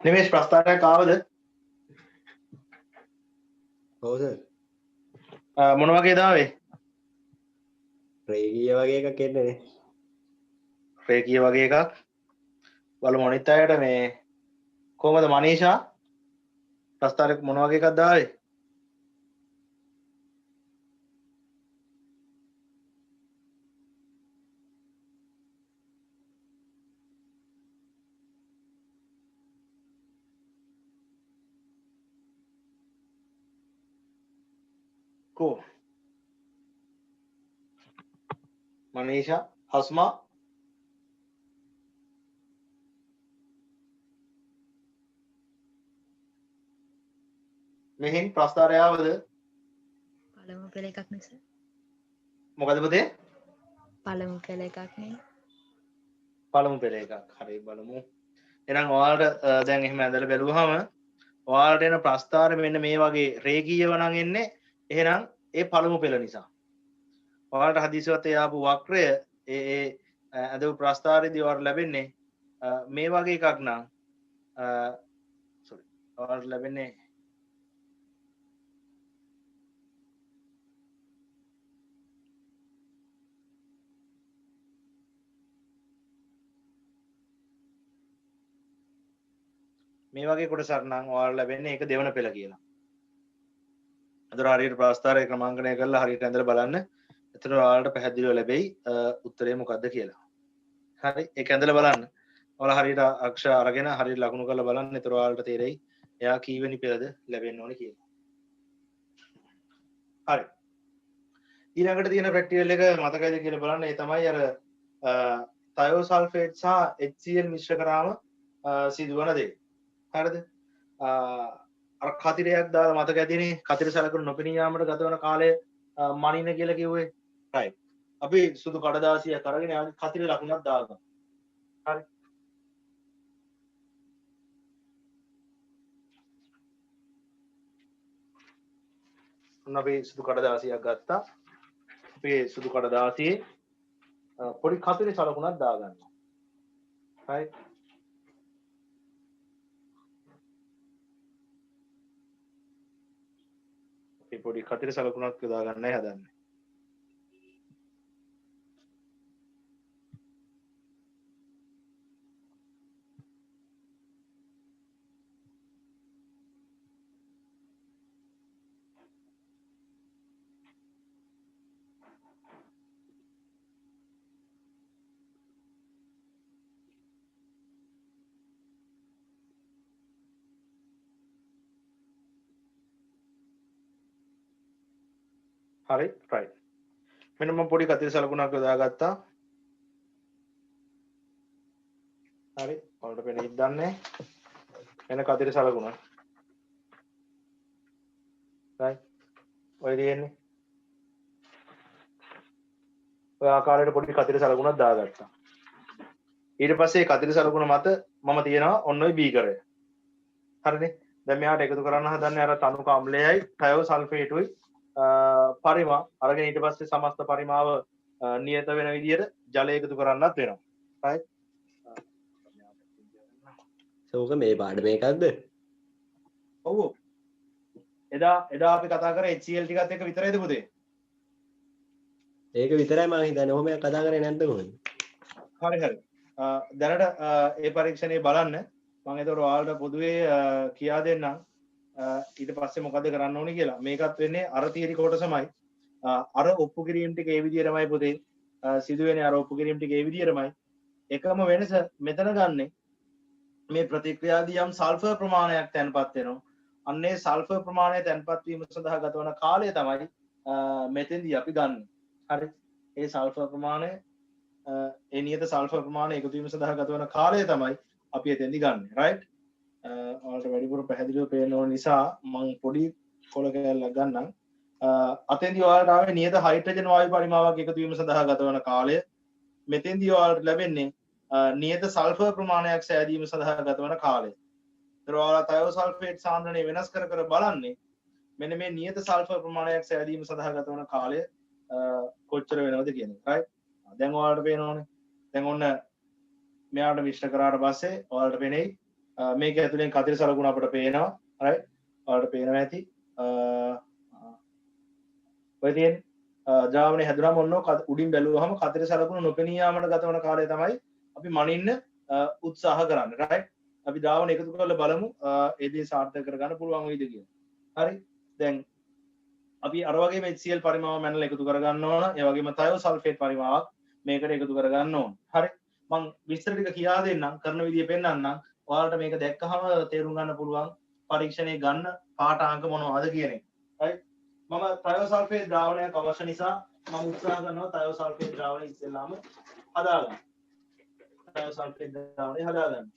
නිමේෂ් ප්‍රස්ථාරයක් ආවද? ඔව් සර්. මොන වගේද ආවේ? රේගීය වගේ එකක් එන්නේ නේ. රේකීය වගේ එකක්. බලමු අනිත් අයට මේ කොහමද මනීෂා? ප්‍රස්ථාරයක් මොන වගේ එකක්ද ආවේ? Cool. Manisha, Asma. මෙහින් ප්‍රස්ථාරය ආවද? පළමු පෙළ එකක් නේ සර්. මොකද පුතේ? පළමු පෙළ එකක් නේ. පළමු පෙළ එකක්. හරි බලමු. එහෙනම් ඔයාලට දැන් එහෙම ඇඳලා බැලුවාම ඔයාලට එන ප්‍රස්ථාර මෙන්න මේ වගේ රේඛීයව නම් එන්නේ. එහෙනම් ඒ පළමු පෙළ නිසා. ඔයාලට හදිසියවත් ඒ ආපු වක්‍රය ඒ ඇඳපු ප්‍රස්ථාරයේදී ඔයාලට ලැබෙන්නේ මේ වගේ එකක් නම් sorry ඔයාලට ලැබෙන්නේ මේ වගේ කොටසක් නම් ඔයාලට ලැබෙන්නේ ඒක දෙවන පෙළ කියලා. අතන හරියට ප්‍රස්ථාරය ක්‍රමාංකනය කරලා හරියට ඇඳලා බලන්න. එතකොට ඔයාලට පැහැදිලිව ලැබෙයි උත්තරේ මොකද්ද කියලා. හරි ඒක ඇඳලා බලන්න. ඔයාලා හරියට අක්ෂර අරගෙන හරියට ලකුණු කරලා බලන්න. එතකොට ඔයාලට තේරෙයි එයා කීවෙනි පෙළද ලැබෙන්න ඕනේ කියලා. හරි. ඊළඟට තියෙන ප්‍රැක්ටිකල් එක මතකයිද කියලා බලන්න. ඒ තමයි අර තයෝසල්ෆේට් සහ HCl මිශ්‍ර කරාම සිදුවන දේ. හරිද? අර කතිරයක් දාලා මතක ඇතිනේ කතිර සලකුණු නොපෙනී යාමට ගතවන කාලය මනින්න කියලා කිව්වේ. right. අපි සුදු කඩදාසියක් අරගෙන කතිර ලකුණක් දාගමු. හරි. අපි සුදු කඩදාසියක් ගත්තා. අපේ සුදු කඩදාසියේ පොඩි කතිර සලකුණක් දාගන්නවා. right. පොඩි කතිර සලකුණක් යොදා ගන්නයි හදන්නේ. හරි right. මෙන්න මම පොඩි කතිර සලකුණක් යොදාගත්තා. හරි ඔයාලට පෙනෙයිද දන්නේ. එන කතිර සලකුණ. right ඔය තියෙන්නේ ඔය ආකාරයට පොඩි කතිර සලකුණක් දාගත්තා. ඊට පස්සේ කතිර සලකුණ මත මම තියනවා ඔන්න ඔය බීකරය. හරිනේ. දැන් මෙයාට එකතු කරන්න හදන්නේ අර තනුක අම්ලයයි ටයෝ සල්ෆේටුයි පරිමා අරගෙන ඊට පස්සේ සමස්ත පරිමාව නියත වෙන විදිහට ජලය එකතු කරන්නත් වෙනවා. right සෝක මේ පාඩ මේකක්ද? ඔව් එදා අපි කතා කරේ HCl ටිකත් එක විතරයිද පුතේ? ඒක විතරයි මම හිතන්නේ. ඔහොම කතා කරේ නැද්ද කොහොමද? හරි. දැනට ඒ පරීක්ෂණේ බලන්න මම ඒතකොට ඔයාලට පොදුවේ කියා දෙන්නම් ඊට පස්සේ මොකද කරන්න ඕනේ කියලා. මේකත් වෙන්නේ අර තියරි කොටසමයි. අර ඔප්පු කිරීම ටික ඒ විදිහටමයි පුතේ සිදු වෙන්නේ. අර ඔප්පු කිරීම ටික ඒ විදිහටමයි. එකම වෙනස මෙතන ගන්නෙ මේ ප්‍රතික්‍රියාදී යම් සල්ෆර් ප්‍රමාණයක් තැන්පත් වෙනවා. අන්නේ සල්ෆර් ප්‍රමාණය තැන්පත් වීම සඳහා ගත වන කාලය තමයි මෙතෙන්දී අපි ගන්න. හරි. ඒ සල්ෆර් ප්‍රමාණය ඒ නියත සල්ෆර් ප්‍රමාණය එකතු වීම සඳහා ගත වන කාලය තමයි අපි එතෙන්දී ගන්න. right? ඔයාලට වැඩිපුර පැහැදිලිව පේන්න ඕන නිසා මම පොඩි කොළ කැලක් ගන්නම්. අතෙන්දී ඔයාලට ආවේ නියත හයිඩ්‍රජන් වායු පරිමාවක් එකතු වීම සඳහා ගත වන කාලය. මෙතෙන්දී ඔයාලට ලැබෙන්නේ නියත සල්ෆර් ප්‍රමාණයක් සෑදීම සඳහා ගත වන කාලය. ඒතර ඔයාලා තයෝසල්ෆේට් සාන්ද්‍රණය වෙනස් කර කර බලන්නේ මෙන්න මේ නියත සල්ෆර් ප්‍රමාණයක් සෑදීම සඳහා ගත වන කාලය කොච්චර වෙනවද කියන එක. right? දැන් ඔයාලට පේනවනේ. දැන් ඔන්න මෙයාට මිශ්‍ර කරාට පස්සේ ඔයාලට පේනෙයි මේක ඇතුලෙන් කතිර සලකුණ අපිට පේනවා. right? ඔයාලට පේනවා ඇති. ඔය තියෙන්නේ ද්‍රාවණය හැදුනම ඔන්න උඩින් බැලුවහම කතිර සලකුණ නොපෙනී යාමට ගත වන කාලය තමයි අපි මනින්න උත්සාහ කරන්න. right? අපි ද්‍රාවණ එකතු කරලා බලමු ඒ දේ සාර්ථක කරගන්න පුළුවන් වෙයිද කියලා. හරි. දැන් අපි අර වගේම HCl පරිමාව මැනලා එකතු කරගන්න ඕන. ඒ වගේම තයෝසල්ෆේට් පරිමාවක් මේකට එකතු කරගන්න ඕන. හරි. මම විස්තර ටික කියා දෙන්නම් කරන විදිය පෙන්නන්නම්. ඔයාලට මේක දැක්කහම තේරුම් ගන්න පුළුවන් පරීක්ෂණේ ගන්න පාට අංක මොනවද කියන එක. හරි. මම තයෝසල්ෆේට් ද්‍රාවණයක් අවශ්‍ය නිසා මම උත්සාහ කරනවා තයෝසල්ෆේට් ද්‍රාවණය ඉස්සෙල්ලාම හදාගන්න. තයෝසල්ෆේට් ද්‍රාවණය හදාගන්න.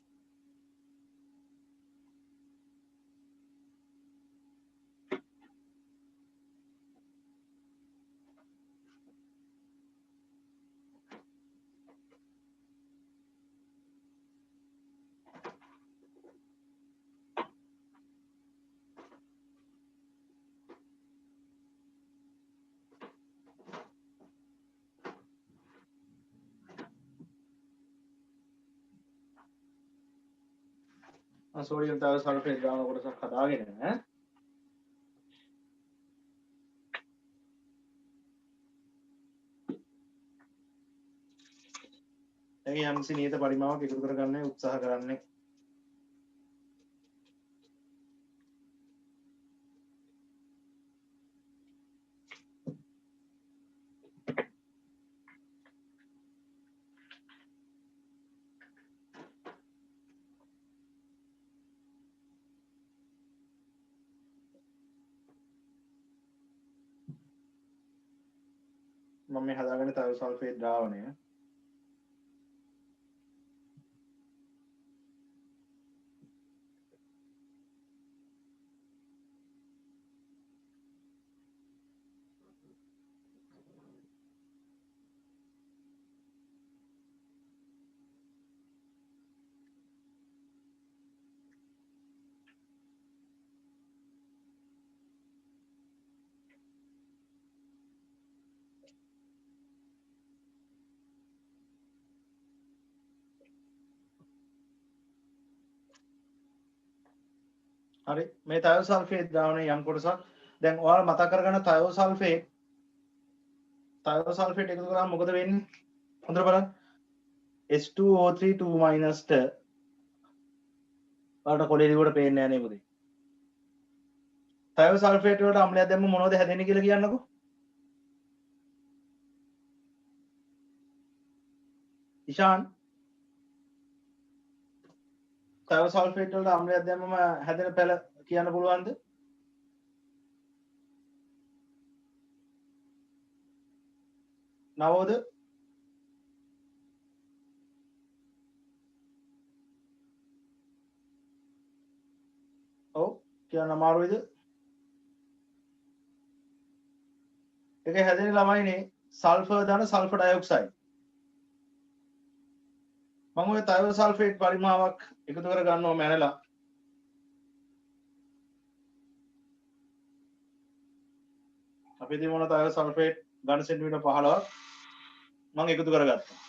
සෝඩියම් තයෝසල්ෆේට් ද්‍රාවණ කොටසක් හදාගෙන දැන් යම්කිසි නියත පරිමාවක් එකතු කරගන්න උත්සාහ කරන්නේ. මම මේ හදාගෙන තයෝසල්ෆේට් ද්‍රාවණය හරි. මේ තයෝසල්ෆේට් ද්‍රාවණය යම් කොටසක් දැන් ඔයාලා මතක කරගන්න තයෝසල්ෆේට් එකතු කරාම මොකද වෙන්නේ? හොඳට බලන්න. H2O3 2- ට ඔයාලට කොලේ දිවට පේන්නේ නැහැ නේ පුතේ. තයෝසල්ෆේට් වලට අම්ලයක් දැම්ම මොනවද හැදෙන්නේ කියලා කියන්නකෝ. ඉෂාන් තයෝසල්ෆේට් වලට අම්ලයක් දැම්මම හැදෙන පැල කියන්න පුළුවන්ද? නවෝද? කියන්න අමාරුයිද? ඒක හැදෙන ළමයිනේ සල්ෆර් දාන සල්ෆර් ඩයොක්සයිඩ්. මම ඔය තයෝ සල්ෆේට් පරිමාවක් එකතු කර ගන්නවා මැනලා. අපි ඉතින් මොන තයෝ සල්ෆේට් ඝන සෙන්ටිමීටර් 15ක් මම එකතු කරගත්තා.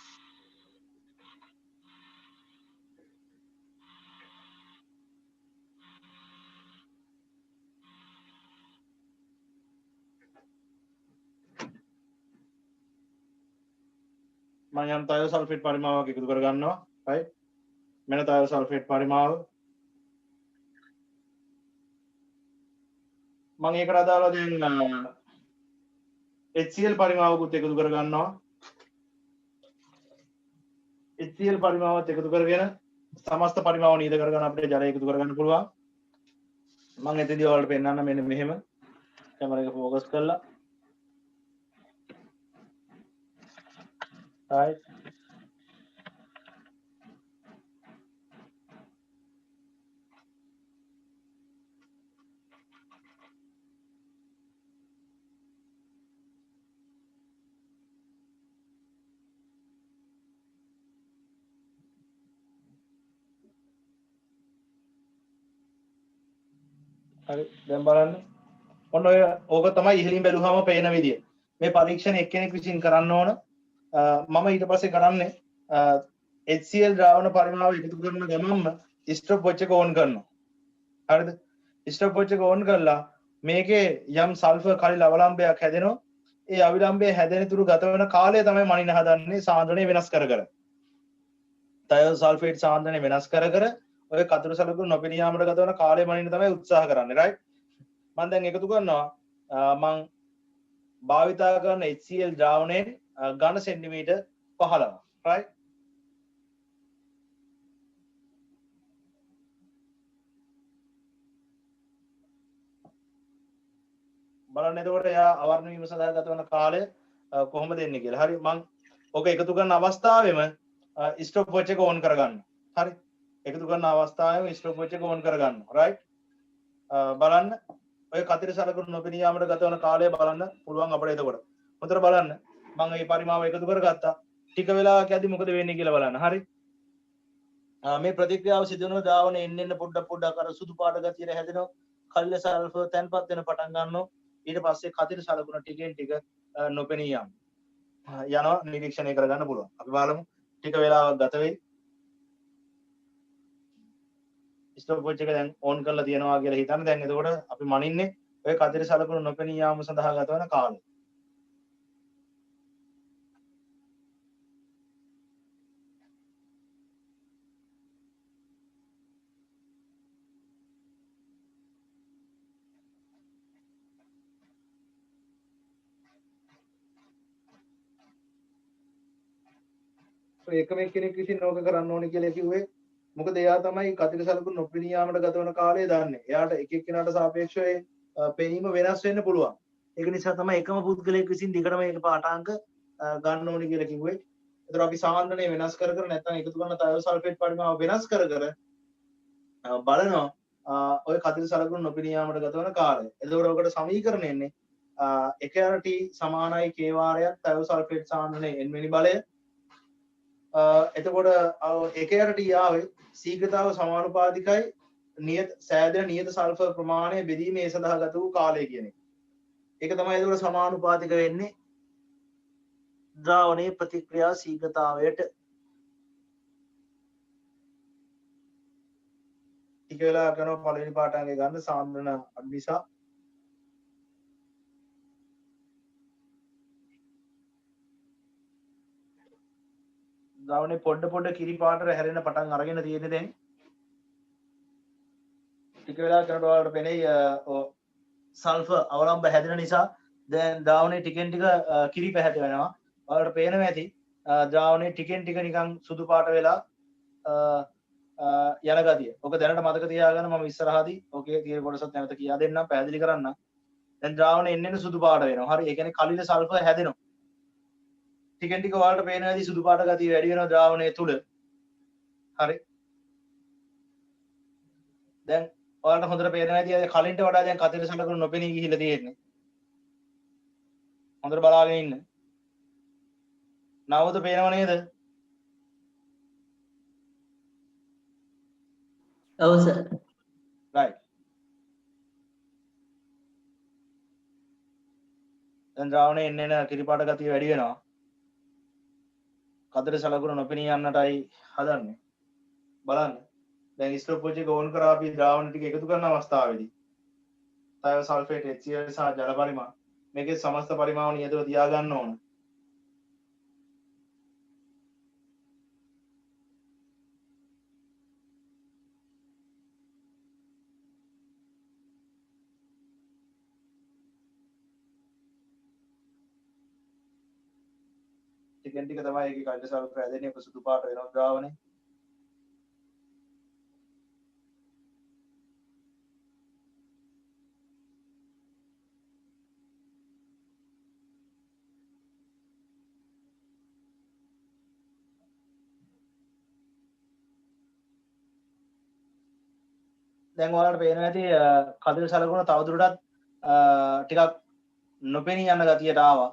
මම යම් තයෝ සල්ෆේට් පරිමාවක් එකතු කර ගන්නවා. right? මෙන්න තයෝ සල්ෆේට් පරිමාව. මම ඒකට අදාළව දැන් HCl පරිමාවකුත් එකතු කර ගන්නවා. HCl පරිමාවත් එකතු කරගෙන සමස්ත පරිමාව නීද කරගෙන අපිට ජලය එකතු කරගන්න පුළුවන්. මම එතෙන්දී ඔයාලට පෙන්නන්න මෙන්න මෙහෙම කැමරා එක ફોකස් කරලා. right. හරි දැන් බලන්න ඔන්න ඔය ඕක තමයි ඉහළින් බැලුවාම පේන විදිය. මේ පරීක්ෂණ එක්කෙනෙක් විසින් කරන්න ඕන. මම ඊට පස්සේ කරන්නේ HCl ද්‍රාවණ පරිමාව එකතු කරන ගමන්ම ස්ටොප් වොච් එක ඕන් කරනවා. හරිද? ස්ටොප් වොච් එක ඕන් කරලා මේකේ යම් සල්ෆර් කලිල අවලම්බයක් හැදෙනවා. ඒ අවිලම්බය හැදෙන තුරු ගත වෙන කාලය තමයි මනින්න හදන්නේ සාන්ද්‍රණය වෙනස් කර කර. තයෝ සල්ෆේට් සාන්ද්‍රණය වෙනස් කර කර ඔය කතුරු සලකුණු නොපෙනී යාමට ගත වෙන කාලය මනින්න තමයි උත්සාහ කරන්නේ. right? මම දැන් එකතු කරනවා මම භාවිතා කරන HCl ද්‍රාවණයෙන් ඝන සෙන්ටිමීටර් 15. right? බලන්න එතකොට එයා අවර්ණ වීම සඳහා ගත වන කාලය කොහොමද එන්නේ කියලා. හරි මම ඔක එකතු කරන අවස්ථාවෙම ස්ටොප් වොච් එක ඕන් කරගන්න. හරි එකතු කරන අවස්ථාවෙම ස්ටොප් වොච් එක ඕන් කරගන්න. right? බලන්න ඔය කතිර සලකුණු නොපෙනී යාමට ගත වන කාලය බලන්න පුළුවන් අපිට එතකොට. හොඳට බලන්න මම මේ පරිමාව එකතු කරගත්තා. ටික වෙලාවක් යද්දි මොකද වෙන්නේ කියලා බලන්න. හරි මේ ප්‍රතික්‍රියාව සිදු වෙන ද්‍රාවණය එන්න පොඩ්ඩක් අර සුදු පාට ගතියට හැදෙනවා. කල්ල සල්ෆර් තැන්පත් වෙන පටන් ගන්නවා. ඊට පස්සේ කතිර සලකුණ ටිකෙන් ටික නොපෙනී යනවා නිරීක්ෂණය කරගන්න පුළුවන්. අපි බලමු ටික වෙලාවක් ගත වෙයි. ස්ටොප් වොච් එක දැන් ඕන් කරලා තියෙනවා කියලා හිතන්න. දැන් එතකොට අපි මනින්නේ ඔය කතිර සලකුණු නොපෙනී යාම සඳහා ගත වෙන කාලය. එකම එක්කෙනෙක් විසින් ඕක කරන්න ඕනේ කියලා කිව්වේ මොකද එයා තමයි කතිර සලකුණු නොපෙනී යාමට ගත වෙන කාලය දන්නේ. එයාට එක එක්කෙනාට සාපේක්ෂව පෙනීම වෙනස් වෙන්න පුළුවන්. ඒක නිසා තමයි එකම පුද්ගලයෙක් විසින් දිගටම මේක පාඨාංක ගන්න ඕනේ කියලා කිව්වේ. ඒතර අපි සාන්ද්‍රණය වෙනස් කර කර නැත්නම් එකතු කරන තයෝ සල්ෆේට් පරිමාව වෙනස් කර කර බලනවා ඔය කතිර සලකුණු නොපෙනී යාමට ගත වෙන කාලය. එතකොට ඔකට සමීකරණය එන්නේ එකR T සමානයි K වාරයක් තයෝ සල්ෆේට් සාන්ද්‍රණයේ n වෙනි බලය. එතකොට එකයට ආවේ ශීඝ්‍රතාව සමානුපාතිකයි නියත සෑදෙන නියත සල්ෆර් ප්‍රමාණය බෙදීමේ සඳහා ගත වූ කාලය කියන එක. ඒක තමයි එතකොට සමානුපාතික වෙන්නේ ද්‍රාවණයේ ප්‍රතික්‍රියා ශීඝ්‍රතාවයට. ටික වෙලා කරනවා පළවෙනි පාඨාංගය ගන්න සාන්ද්‍රණ අඩු නිසා ද්‍රාවණේ පොඩ කිරි පාටට හැරෙන පටන් අරගෙන තියෙන්නේ දැන්. ටික වෙලා කරනකොට ඔයාලට පෙනෙයි සල්ෆර් අවලම්බ හැදෙන නිසා දැන් ද්‍රාවණේ ටිකෙන් ටික කිරි පැහැට වෙනවා. ඔයාලට පේනවා ඇති ද්‍රාවණේ ටිකෙන් ටික නිකන් සුදු පාට වෙලා යන ගතිය. ඔක දැනට මතක තියාගන්න මම ඉස්සරහදී ඔකේ තියෙන කොටසත් නැවත කියා දෙන්නම් පැහැදිලි කරන්න. දැන් ද්‍රාවණේ එන්නේ සුදු පාට වෙනවා. හරි ඒ කියන්නේ කලිල සල්ෆර් හැදෙනවා. ටිකෙන් ටික ඔයාලට පේනවා ඇති සුදු පාට ගතිය වැඩි වෙනවා ද්‍රාවණය තුල. හරි. දැන් ඔයාලට හොඳට පේනවා ඇති අද කලින්ට වඩා දැන් කතර සලකුණු නොපෙනී ගිහිල්ලා තියෙන්නේ. හොඳට බලාගෙන ඉන්න. නවද පේනව නේද? ඔව් සර්. right. දැන් ද්‍රාවණයේ එන්න කිරිපාට ගතිය වැඩි වෙනවා. කතර සලකුණු නොපෙනී යන්නටයි හදන්නේ. බලන්න. දැන් ස්ටොප් වොච් එක ඕන් කරා අපි ද්‍රාවණ ටික එකතු කරන අවස්ථාවේදී තව සල්ෆේට් HCl සහ ජල පරිමාණ මේකේ සමස්ත පරිමාණ නියතව තියා ගන්න ඕන. ටිකෙන් ටික තමයි ඒකේ කල්ය සල්ෆර් හැදෙන්නේ සුදු පාට වෙනවා ද්‍රාවණේ. දැන් ඔයාලට පේනවා ඇති කඳුළු සලකුණ තවදුරටත් ටිකක් නොපෙනී යන ගතියට ආවා.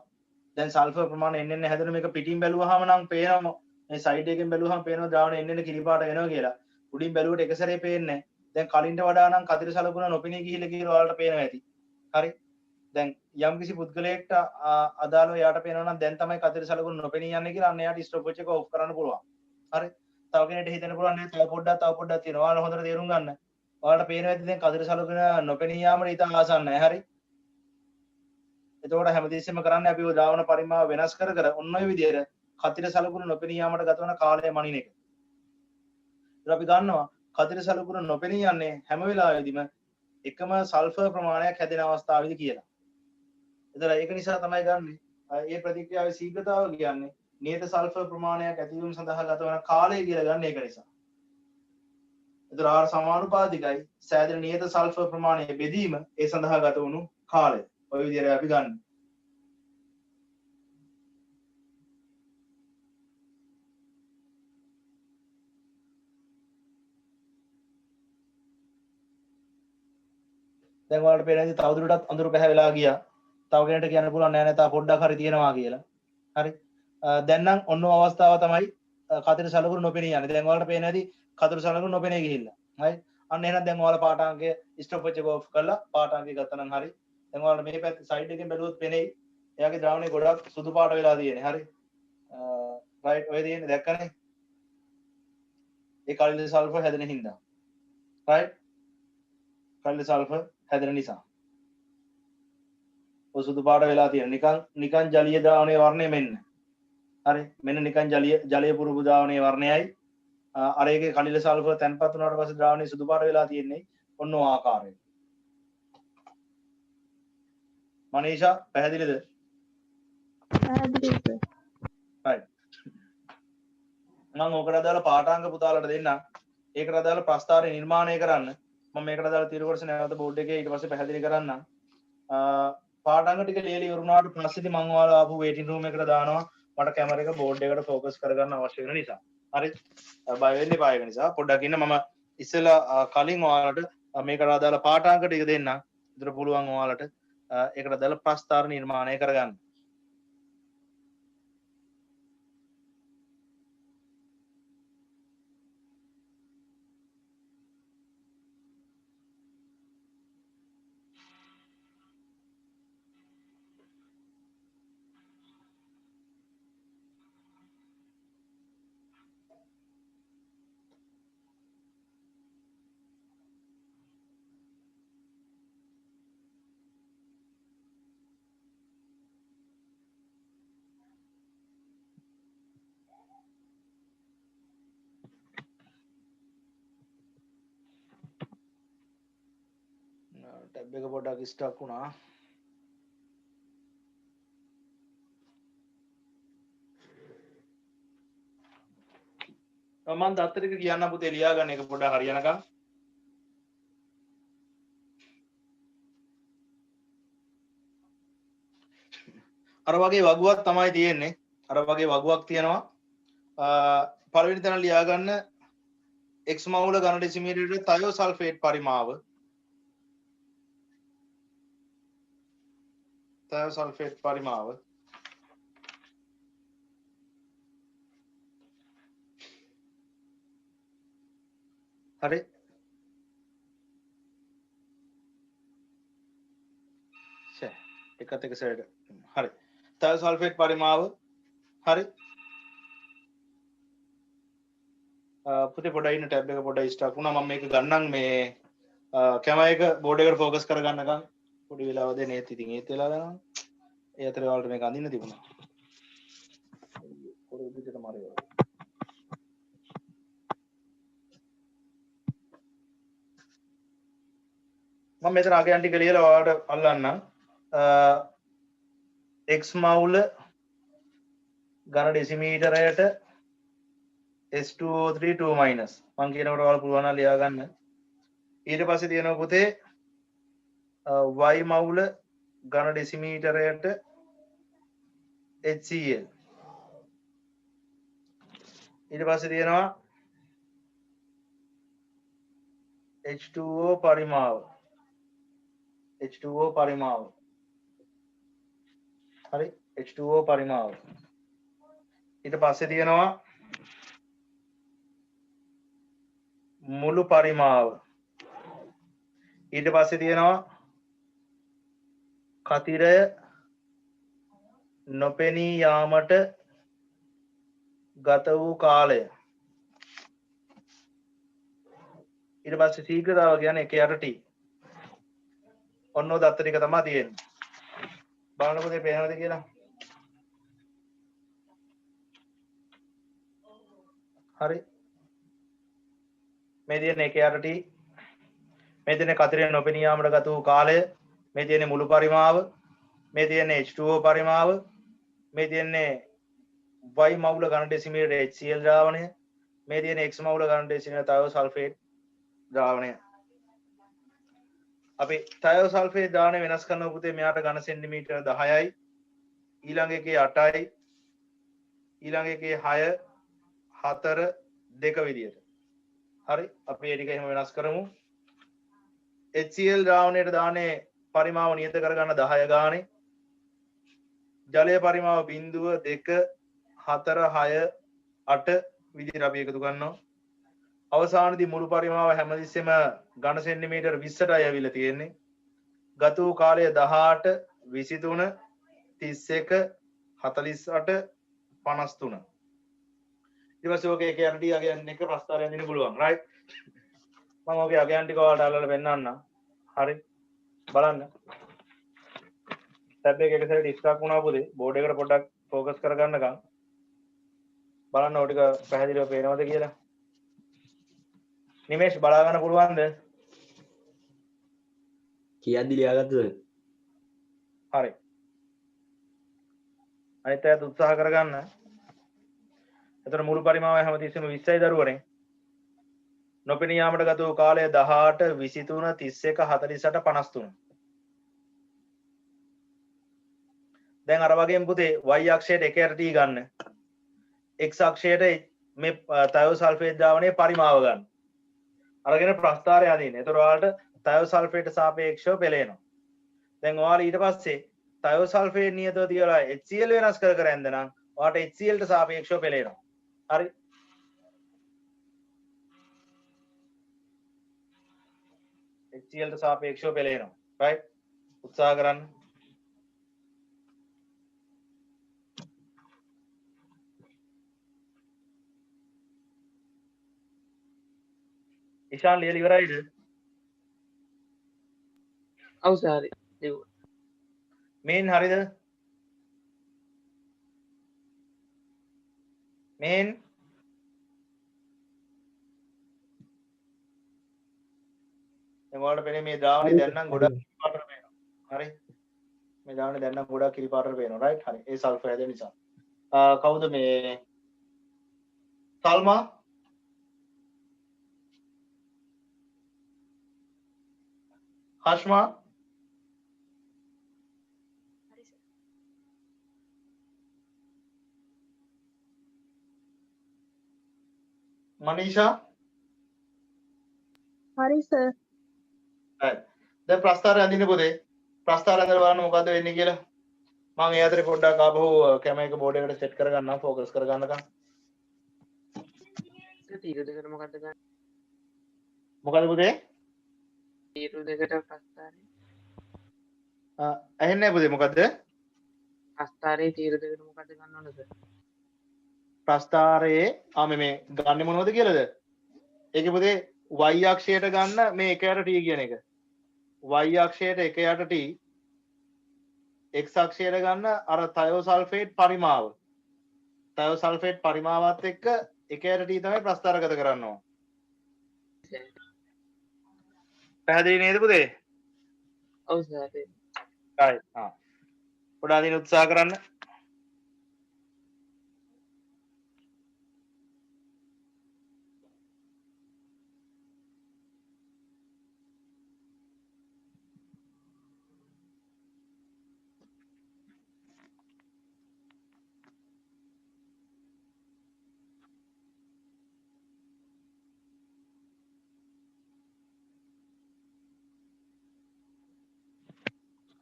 දැන් සල්ෆර් ප්‍රමාණය එන්න හැදෙන මේක පිටින් බැලුවාම නම් පේනවා මේ සයිඩ් එකෙන් බැලුවාම පේනවා ද්‍රාවණය එන්න කිරි පාට වෙනවා කියලා. උඩින් බැලුවට එක සැරේ පේන්නේ නැහැ. දැන් කලින්ට වඩා නම් කඳුළු සලකුණ නොපෙනී ගිහිල්ලා කියලා ඔයාලට පේනවා ඇති. හරි. දැන් යම් කිසි පුද්ගලයෙක්ට අදාළව යාට පේනවා නම් දැන් තමයි කඳුළු සලකුණ නොපෙනී යන්නේ කියලා අන්න යාට ස්ටොප් වොච් එක ඔෆ් කරන්න පුළුවන්. හරි. තව කෙනෙක්ට හිතෙන්න පුළුවන් නේද තව පොඩ්ඩක් තියෙනවා. ඔයාලා හොඳට තේරුම් ගන්න. ඔයාලට පේනවා ඇති දැන් කඳුළු සලකුණ නොපෙනී යාමට ඉතින් ආසන්න නැහැ. හරි. එතකොට හැමදෙස්සෙම කරන්නේ අපි ඔය ද්‍රාවණ පරිමාව වෙනස් කර කර ඔන්න ඔය විදිහට කතිර සලකුණු නොපෙනී යාමට ගත වන කාලය මනින එක. ඒත් අපි ගන්නවා කතිර සලකුණු නොපෙනී යන්නේ හැම වෙලාවෙදිම එකම සල්ෆර් ප්‍රමාණයක් හැදෙන අවස්ථාවේදී කියලා. එතන ඒක නිසා තමයි ගන්නෙ. මේ ප්‍රතික්‍රියාවේ ශීඝ්‍රතාව කියන්නේ නියත සල්ෆර් ප්‍රමාණයක් ඇතිවීම සඳහා ගත වන කාලය කියලා ගන්න ඒක නිසා. එතන ආර සමානුපාතිකයි සෑදෙන නියත සල්ෆර් ප්‍රමාණය බෙදීම ඒ සඳහා ගත වුණු කාලය. ඔය විදිහට අපි ගන්න. දැන් ඔයාලට පේන්නේ තවදුරටත් අඳුර පැහැ වෙලා ගියා. තව කෙනෙක්ට කියන්න පුළුවන් නෑ නෑ තා පොඩ්ඩක් හරි තියෙනවා කියලා. හරි. දැන් නම් ඔන්න අවස්ථාව තමයි කතර සලකුණු නොපෙනී යන්නේ. දැන් ඔයාලට පේන්නේ නැති කතර සලකුණු නොපෙනී ගිහිල්ලා. හරි. අන්න එහෙනම් දැන් ඔයාලා පාඨාංකය ස්ටොප් වොච් එක ඔෆ් කරලා පාඨාංකය ගත්තා නම් හරි. දැන් ඔයාලට මේ පැත්ත සයිඩ් එකෙන් බැලුවොත් පෙනෙයි. එයාගේ ද්‍රාවණය ගොඩක් සුදු පාට වෙලා තියෙන්නේ. හරි. රයිට් ඔය තියෙන්නේ දැක්කනේ. ඒ කලින් සල්ෆර් හැදෙන හින්දා. රයිට්. කලින් සල්ෆර් හැදෙන නිසා. ඔය සුදු පාට වෙලා තියෙන නිකන් ජලීය ද්‍රාවණයේ වර්ණය මෙන්න. හරි. මෙන්න නිකන් ජලීය පුරුදු ද්‍රාවණයේ වර්ණයයි අර එකේ කලින් සල්ෆර් තැන්පත් වුණාට පස්සේ ද්‍රාවණය සුදු පාට වෙලා තියෙන්නේ ඔන්න ඔය ආකාරයෙන්. මනීෂා පැහැදිලිද? පැහැදිලි සර්. right මම ඔකට අදාළ පාඨාංග පුතාලට දෙන්නම්. ඒකට අදාළ ප්‍රස්තාරය නිර්මාණය කරන්න. මම මේකට අදාළ තීරු කොටස නැවත බෝඩ් එකේ ඊට පස්සේ පැහැදිලි කරන්නම්. පාඨාංග ටික ලියලා ඉවරුනාට පස්සේදී මම ඔයාලා ආපු වේටින් රූම් එකට දානවා. මට කැමරා එක බෝඩ් එකට ફોකස් කරගන්න අවශ්‍ය වෙන නිසා. හරි. බය වෙන්න එපා ඒක නිසා. පොඩ්ඩක් ඉන්න මම ඉස්සෙල්ලා කලින් ඔයාලට මේකට අදාළ පාඨාංග ටික දෙන්නම්. ඒතර පුළුවන් ඔයාලට ඒකට අදාළ ප්‍රස්තාර නිර්මාණය කරගන්න. ටැබ් එක පොඩ්ඩක් ස්ටක් වුණා. මම දත්තර ටික කියන්න පුතේ ලියා ගන්න එක පොඩ්ඩක් හරියනකම්. අර වගේ වගුවක් තමයි තියෙන්නේ. අර වගේ වගුවක් තියෙනවා. පළවෙනි තැන ලියා ගන්න x මවුල ඝන ඩෙසිමීටරයට තයෝ සල්ෆේට් පරිමාව තයෝසල්ෆේට් පරිමාව හරි එකත් එක සයිඩ් හරි තයෝසල්ෆේට් පරිමාව හරි පුතේ පොඩ්ඩයි ඉන්න ටැබ් එක පොඩ්ඩයි ස්ටක් වුණා මම මේක ගන්නම් මේ කැමරා එක බෝඩ් එකට ફોකස් කරගන්නකම් පොඩි වෙලාව දෙන්න ඒත් ඉතින් ඒත් වෙලා යනවා ඒ අතරේ ඔයාලට මේක අඳින්න තිබුණා පොඩි විදිහට මාරේ මම මෙතන අගයන් ටික ලියලා ඔයාලට අල්ලන්නම් x මවුල ඝන ඩෙසිමීටරයට S2O3 2 minus මම කියනකොට ඔයාලා පුළුවන් නම් ලියා ගන්න ඊට පස්සේ තියෙනවා පුතේ y මවුල ඝන ඩෙසිමීටරයට HCl ඊට පස්සේ තියෙනවා H2O පරිමාව H2O පරිමාව හරි H2O පරිමාව ඊට පස්සේ තියෙනවා මුළු පරිමාව ඊට පස්සේ තියෙනවා කතිරය නොපෙනී යාමට ගත වූ කාලය ඊට පස්සේ ශීඝ්‍රතාව කියන්නේ 1/t ඔන්න ඔය දත්ත ටික තමයි තියෙන්නේ බලන්නකො දෙය පේනවද කියලා හරි මේ තියෙන 1/t මේ තියෙන කතරේ නොපෙනී යාමට ගත වූ කාලය මේ තියෙන මුළු පරිමාව මේ තියෙන H2O පරිමාව මේ තියෙන්නේ y මවුල ඝන ඩෙසිමීටර HCl ද්‍රාවණය මේ තියෙන x මවුල ඝන ඩෙසිමීටර තයෝසල්ෆේට් ද්‍රාවණය අපි තයෝසල්ෆේට් ද්‍රාවණය වෙනස් කරනවා පුතේ මෙයාට ඝන සෙන්ටිමීටර 10යි ඊළඟ එකේ 8යි ඊළඟ එකේ 6 4 2 විදියට හරි අපි ඒ ටික එහෙම වෙනස් කරමු HCl ද්‍රාවණයට දාන්නේ පරිමාව නියත කරගන්න 10 ගානේ ජලය පරිමාව 0 2 4 6 8 විදිහට අපි එකතු කරනවා අවසානයේදී මුළු පරිමාව හැමතිස්සෙම ඝන සෙන්ටිමීටර 20ටයි ඇවිල්ලා තියෙන්නේ ගත වූ කාලය 18 23 31 48 53 ඊට පස්සේ ඔකේ KRD අගයන් එක ප්‍රස්තාරයෙන් දෙන්න පුළුවන් රයිට් මම ඔකේ අගයන් ටික ඔයාලට අල්ලලා පෙන්නන්නම් හරි බලන්න ටැබ් එක සයිඩ් ස්ටක් වුණා පුතේ බෝඩ් එකට පොඩ්ඩක් ફોකස් කරගන්නකම් බලන්න ඔය ටික පැහැදිලිව පේනවද කියලා නිමේෂ් බලා ගන්න පුළුවන්ද කියද්දි ලියාගත්තද හරි අනිත් අයත් උත්සාහ කරගන්න එතන මුළු පරිමාව හැමතිස්සෙම 20යි දරුවනේ නොපෙනී යාමට ගත වූ කාලය 18 23 31 48 53 දැන් අර වගේම පුතේ y අක්ෂයට 1/t ගන්න x අක්ෂයට මේ තයෝසල්ෆේට් ද්‍රාවණයේ පරිමාව ගන්න අරගෙන ප්‍රස්ථාරය අදින්න. ඒතර ඔයාලට තයෝසල්ෆේට් සාපේක්ෂව පෙළෙනවා. දැන් ඔයාලා ඊට පස්සේ තයෝසල්ෆේට් නියතව තියලා HCl වෙනස් කර කර ඇඳ නම් ඔයාලට HCl ට සාපේක්ෂව පෙළෙනවා. හරි. HCl ට සාපේක්ෂව පෙළෙනවා. right? උත්සාහ කරන්න. ඉෂාන් ලියලා ඉවරයිද? ඔව් සර් ලිව්වා. මේන් හරිද? මේන් දැන් ඔයාලට පෙනේ මේ ද්‍රාවණය දැන් නම් ගොඩක් කිරි පාටට පේනවා. හරි. මේ ද්‍රාවණය දැන් නම් ගොඩක් කිරි පාටට පේනවා. right? හරි. ඒ සල්ෆර් හැදෙන නිසා. කවුද මේ සල්මා හෂ්මා මනීෂා හරි සර්. right. දැන් ප්‍රස්ථාරය අඳින්න පොතේ ප්‍රස්ථාරය අඳලා බලන්න මොකද්ද වෙන්නේ කියලා. මම ඒ අතරේ පොඩ්ඩක් ආපහු කැම එක බෝඩ් එකට සෙට් කරගන්නම් ફોකස් කරගන්නකම්. තීරු දෙකට මොකක්ද ගන්න? මොකද පුතේ? තීරු දෙකට ප්‍රස්ථාරේ. ඇහෙන්නේ නැහැ පුතේ මොකද්ද? ප්‍රස්ථාරේ තීරු දෙකට මොකක්ද ගන්න ඕනද? ප්‍රස්ථාරයේ මේ ගන්න මොනවද කියලාද? ඒකේ පුතේ y අක්ෂයට ගන්න මේ එක යට t කියන එක. y අක්ෂයට එක යට t x අක්ෂයට ගන්න අර තයෝසල්ෆේට් පරිමාව. තයෝසල්ෆේට් පරිමාවත් එක්ක එක යට t තමයි ප්‍රස්ථාරගත කරන්න ඕන. පැහැදිලි නේද පුතේ? ඔව් සර්. right පොඩ්ඩක් අදින්න උත්සාහ කරන්න.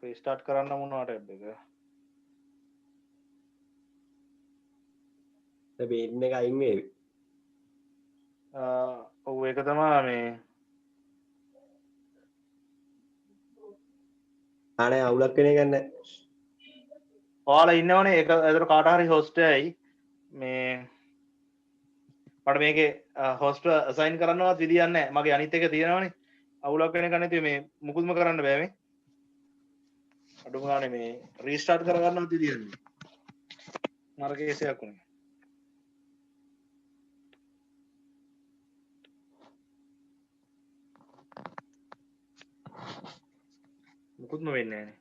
රීස්ටාර්ට් කරන්න මොනවට ටැබ් එක. බේඩ් එක අයින් වේවි. ඔව් ඒක තමයි මේ ආනේ අවුලක් වෙන එක නැහැ. ඔයාලා ඉන්නවනේ ඒක ඒතර කාට හරි හොස්ට් එකයි මේ මට මේකේ හොස්ට් අසයින් කරන්නවත් විදියක් නැහැ. මගේ අනිත් එක තියෙනවනේ. අවුලක් වෙන එක නැති මේ මුකුත්ම කරන්න බෑ මේ. අඩුම ගානේ මේ රීස්ටාර්ට් කරගන්නවත් විදියක් නැහැ. නරකේසයක් උනේ. මුකුත්ම වෙන්නේ නැහැ.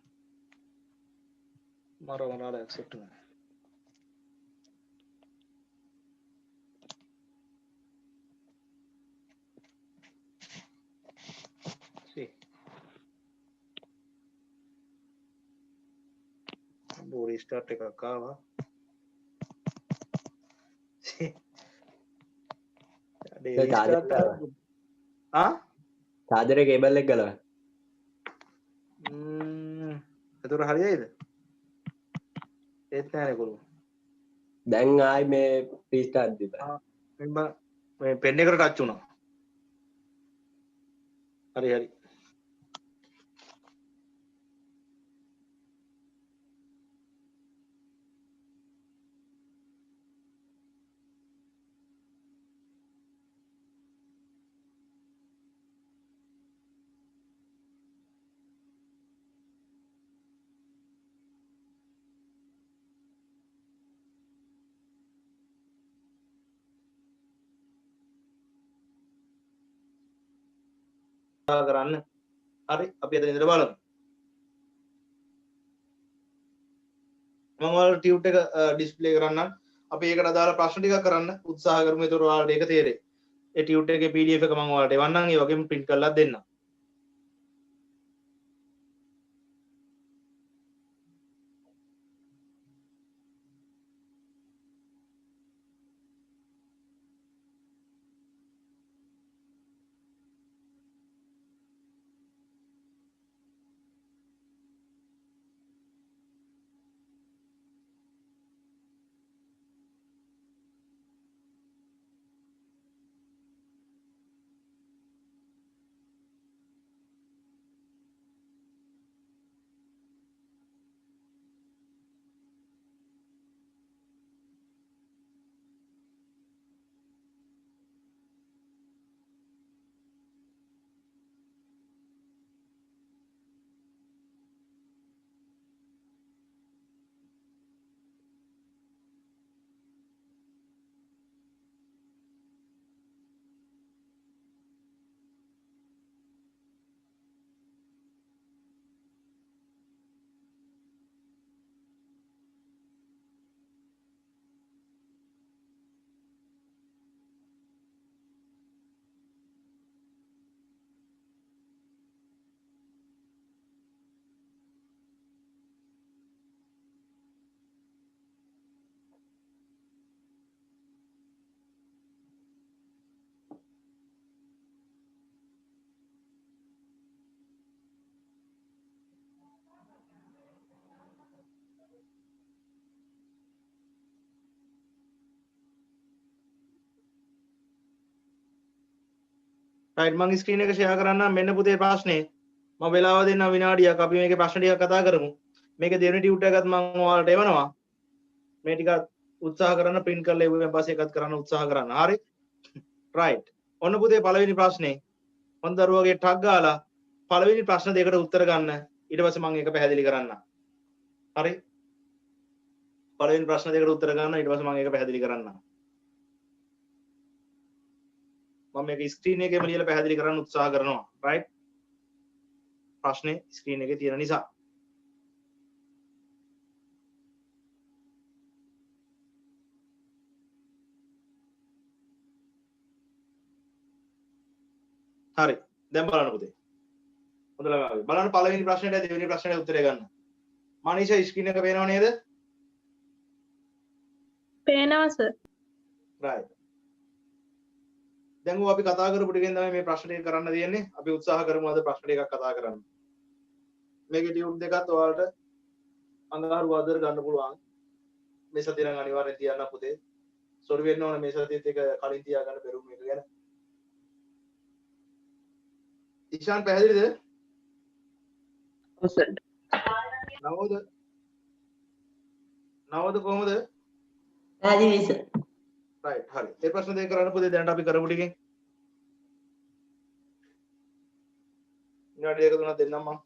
මරවනාලා ඇක්සෙප්ට් කරනවා. රීස්ටාර්ට් එකක් ආවා. චාර්ජර් එක කේබල් එක ගලවන්න. එතකොට හරියයිද? ඒත් නෑනේ කොළු. දැන් ආයි මේ රීස්ටාර්ට් දීපන්. මේ පෙන් එකට ටච් වුණා. හරි හරි. කරන්න. හරි අපි එතන ඉඳලා බලමු. මම ඔයාලට ටියුට් එක ඩිස්ප්ලේ කරන්නම්. අපි ඒකට අදාළ ප්‍රශ්න ටිකක් කරන්න උත්සාහ කරමු. ඒතකොට ඔයාලට ඒක තේරෙයි. ඒ ටියුට් එකේ PDF එක මම ඔයාලට එවන්නම්. ඒ වගේම print කරලා දෙන්නම්. රයිට් මම ස්ක්‍රීන් එක ෂෙයා කරන්නම් මෙන්න පුතේ ප්‍රශ්නේ මම වෙලාව දෙන්න විනාඩියක් අපි මේකේ ප්‍රශ්න ටිකක් කතා කරමු මේකේ දෙවෙනි ටියුට් එකත් මම ඔයාලට එවනවා මේ ටික උත්සාහ කරන්න print කරලා එවුවෙන් පස්සේ එකත් කරන්න උත්සාහ කරන්න හරි රයිට් ඔන්න පුතේ පළවෙනි ප්‍රශ්නේ හොඳ දරුවගේ ටග් ගාලා පළවෙනි ප්‍රශ්න දෙකට උත්තර ගන්න ඊට පස්සේ මම ඒක පැහැදිලි කරන්නම් හරි පළවෙනි ප්‍රශ්න දෙකට උත්තර ගන්න ඊට පස්සේ මම ඒක පැහැදිලි කරන්නම් මම මේක ස්ක්‍රීන් එකේම ලියලා පැහැදිලි කරන්න උත්සාහ කරනවා රයිට් ප්‍රශ්නේ ස්ක්‍රීන් එකේ තියෙන නිසා හරි දැන් බලන්න පුතේ හොඳ ළමයි බලන්න පළවෙනි ප්‍රශ්නෙට දෙවෙනි ප්‍රශ්නෙට උත්තරය ගන්න මනීෂා ස්ක්‍රීන් එක පේනව නේද පේනවා සර්. රයිට් දැන් අපි කතා කරපු ටිකෙන් තමයි මේ ප්‍රශ්න ටික කරන්න තියෙන්නේ අපි උත්සාහ කරමු අද ප්‍රශ්න ටිකක් කතා කරන්න මේකේ ටියුට් දෙකත් ඔයාලට අඟහරු වදර ගන්න පුළුවන් මේ සතිය නම් අනිවාර්යෙන් තියන්න පුතේ සොරි වෙන්න ඕනේ මේ සතියේත් එක කලින් තියාගන්න බැරුම් මේක ගැන ඉෂාන් පැහැදිලිද ඔව් සර්. නවද කොහමද පැහැදිලි සර්. රයිට් හරි ඒ ප්‍රශ්න දෙක කරන්න පුතේ දැනට අපි කරපු ටිකෙන් විනාඩි දෙක තුනක් දෙන්නම් මම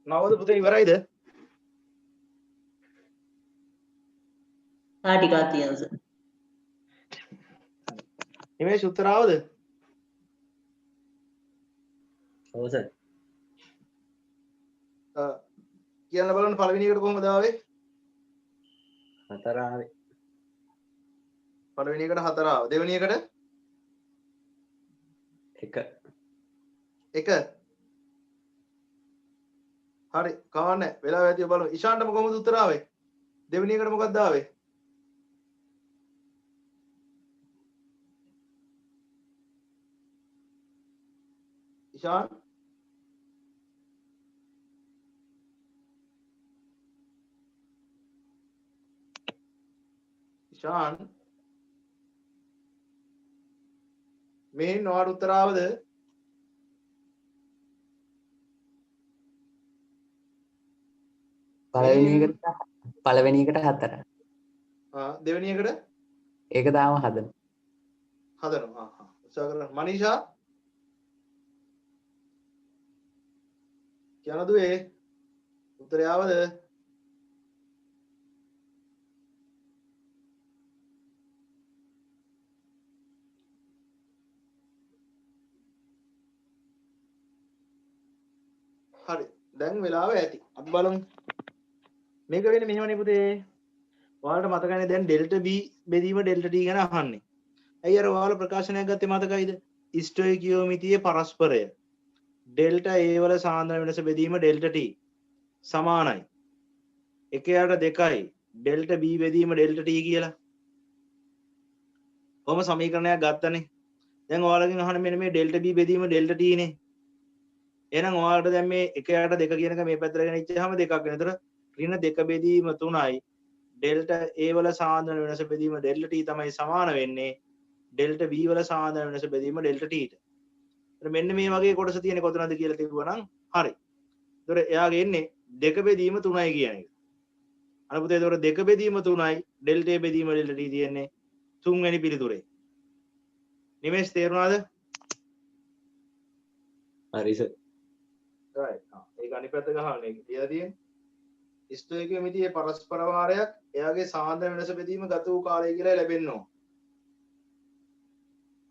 නවද පුතේ ඉවරයිද ටිකක් තියෙනවා සර්. හිමේෂ් උත්තර ආවද ඔව් සර්. කියන්න බලන්න පළවෙනි එකට කොහොමද ආවේ? 4 ආවේ. පළවෙනි එකට 4 ආවා. දෙවෙනි එකට 1. 1. හරි කවන්නේ වෙලාව ඇතිව බලමු. ඉෂාන්ටම කොහොමද උත්තර ආවේ? දෙවෙනි එකට මොකක්ද ආවේ? ඉෂාන් ඉෂාන් මෙහෙන් නොවට උත්තර ආවද? පළවෙනි එකට 4. දෙවෙනි එකට ඒක තාම හදන. හදනවා. උත්සාහ කරන්න. මනීෂා කියනද ඒ උත්තරය ආවද? හරි දැන් වෙලාව ඇති. අපි බලමු. මේක වෙන්නේ මෙහෙමනේ පුතේ. ඔයාලට මතකයිනේ දැන් ඩෙල්ටා B බෙදීම ඩෙල්ටා T ගැන අහන්නේ. ඇයි අර ඔයාලා ප්‍රකාශනයක් ගත්තේ මතකයිද? ස්ටොයිකියෝමිතියේ පරස්පරය ඩෙල්ටා A වල සාන්ද්‍රණ වෙනස බෙදීම ඩෙල්ටා T සමානයි 1/2යි ඩෙල්ටා B බෙදීම ඩෙල්ටා T කියලා. කොහොම සමීකරණයක් ගත්තනේ. දැන් ඔයාලගෙන් අහන්නේ මෙන්න මේ ඩෙල්ටා B බෙදීම ඩෙල්ටා T නේ. එහෙනම් ඔයාලට දැන් මේ 1/2 කියන එක මේ පැත්තට ගෙනිච්චාම දෙකක් වෙන. ඒතර ඍණ 2 බෙදීම 3යි ඩෙල්ටා A වල සාන්ද්‍රණ වෙනස බෙදීම ඩෙල්ටා T තමයි සමාන වෙන්නේ ඩෙල්ටා B වල සාන්ද්‍රණ වෙනස බෙදීම ඩෙල්ටා T ට. ඒතර මෙන්න මේ වගේ කොටස තියෙන්නේ කොතනද කියලා තිබුණා නම් හරි. ඒතර එයාගේ එන්නේ 2 බෙදීම 3යි කියන එක. අර පුතේ ඒතර 2 බෙදීම 3යි ඩෙල්ටා A බෙදීම ඩෙල්ටා T තියෙන්නේ 3 වෙනි පිළිතුරේ. නිමේෂ් තේරුණාද? හරි සර්. right. ඒක අනිත් පැත්ත ගහන්න ඒක කියලා තියෙන්නේ. ස්ටොයිකියෝමිතියේ පරස්පර වාරයක් එයාගේ සාන්ද්‍රණ වෙනස බෙදීම ගත වූ කාලය කියලා ලැබෙන්න ඕන.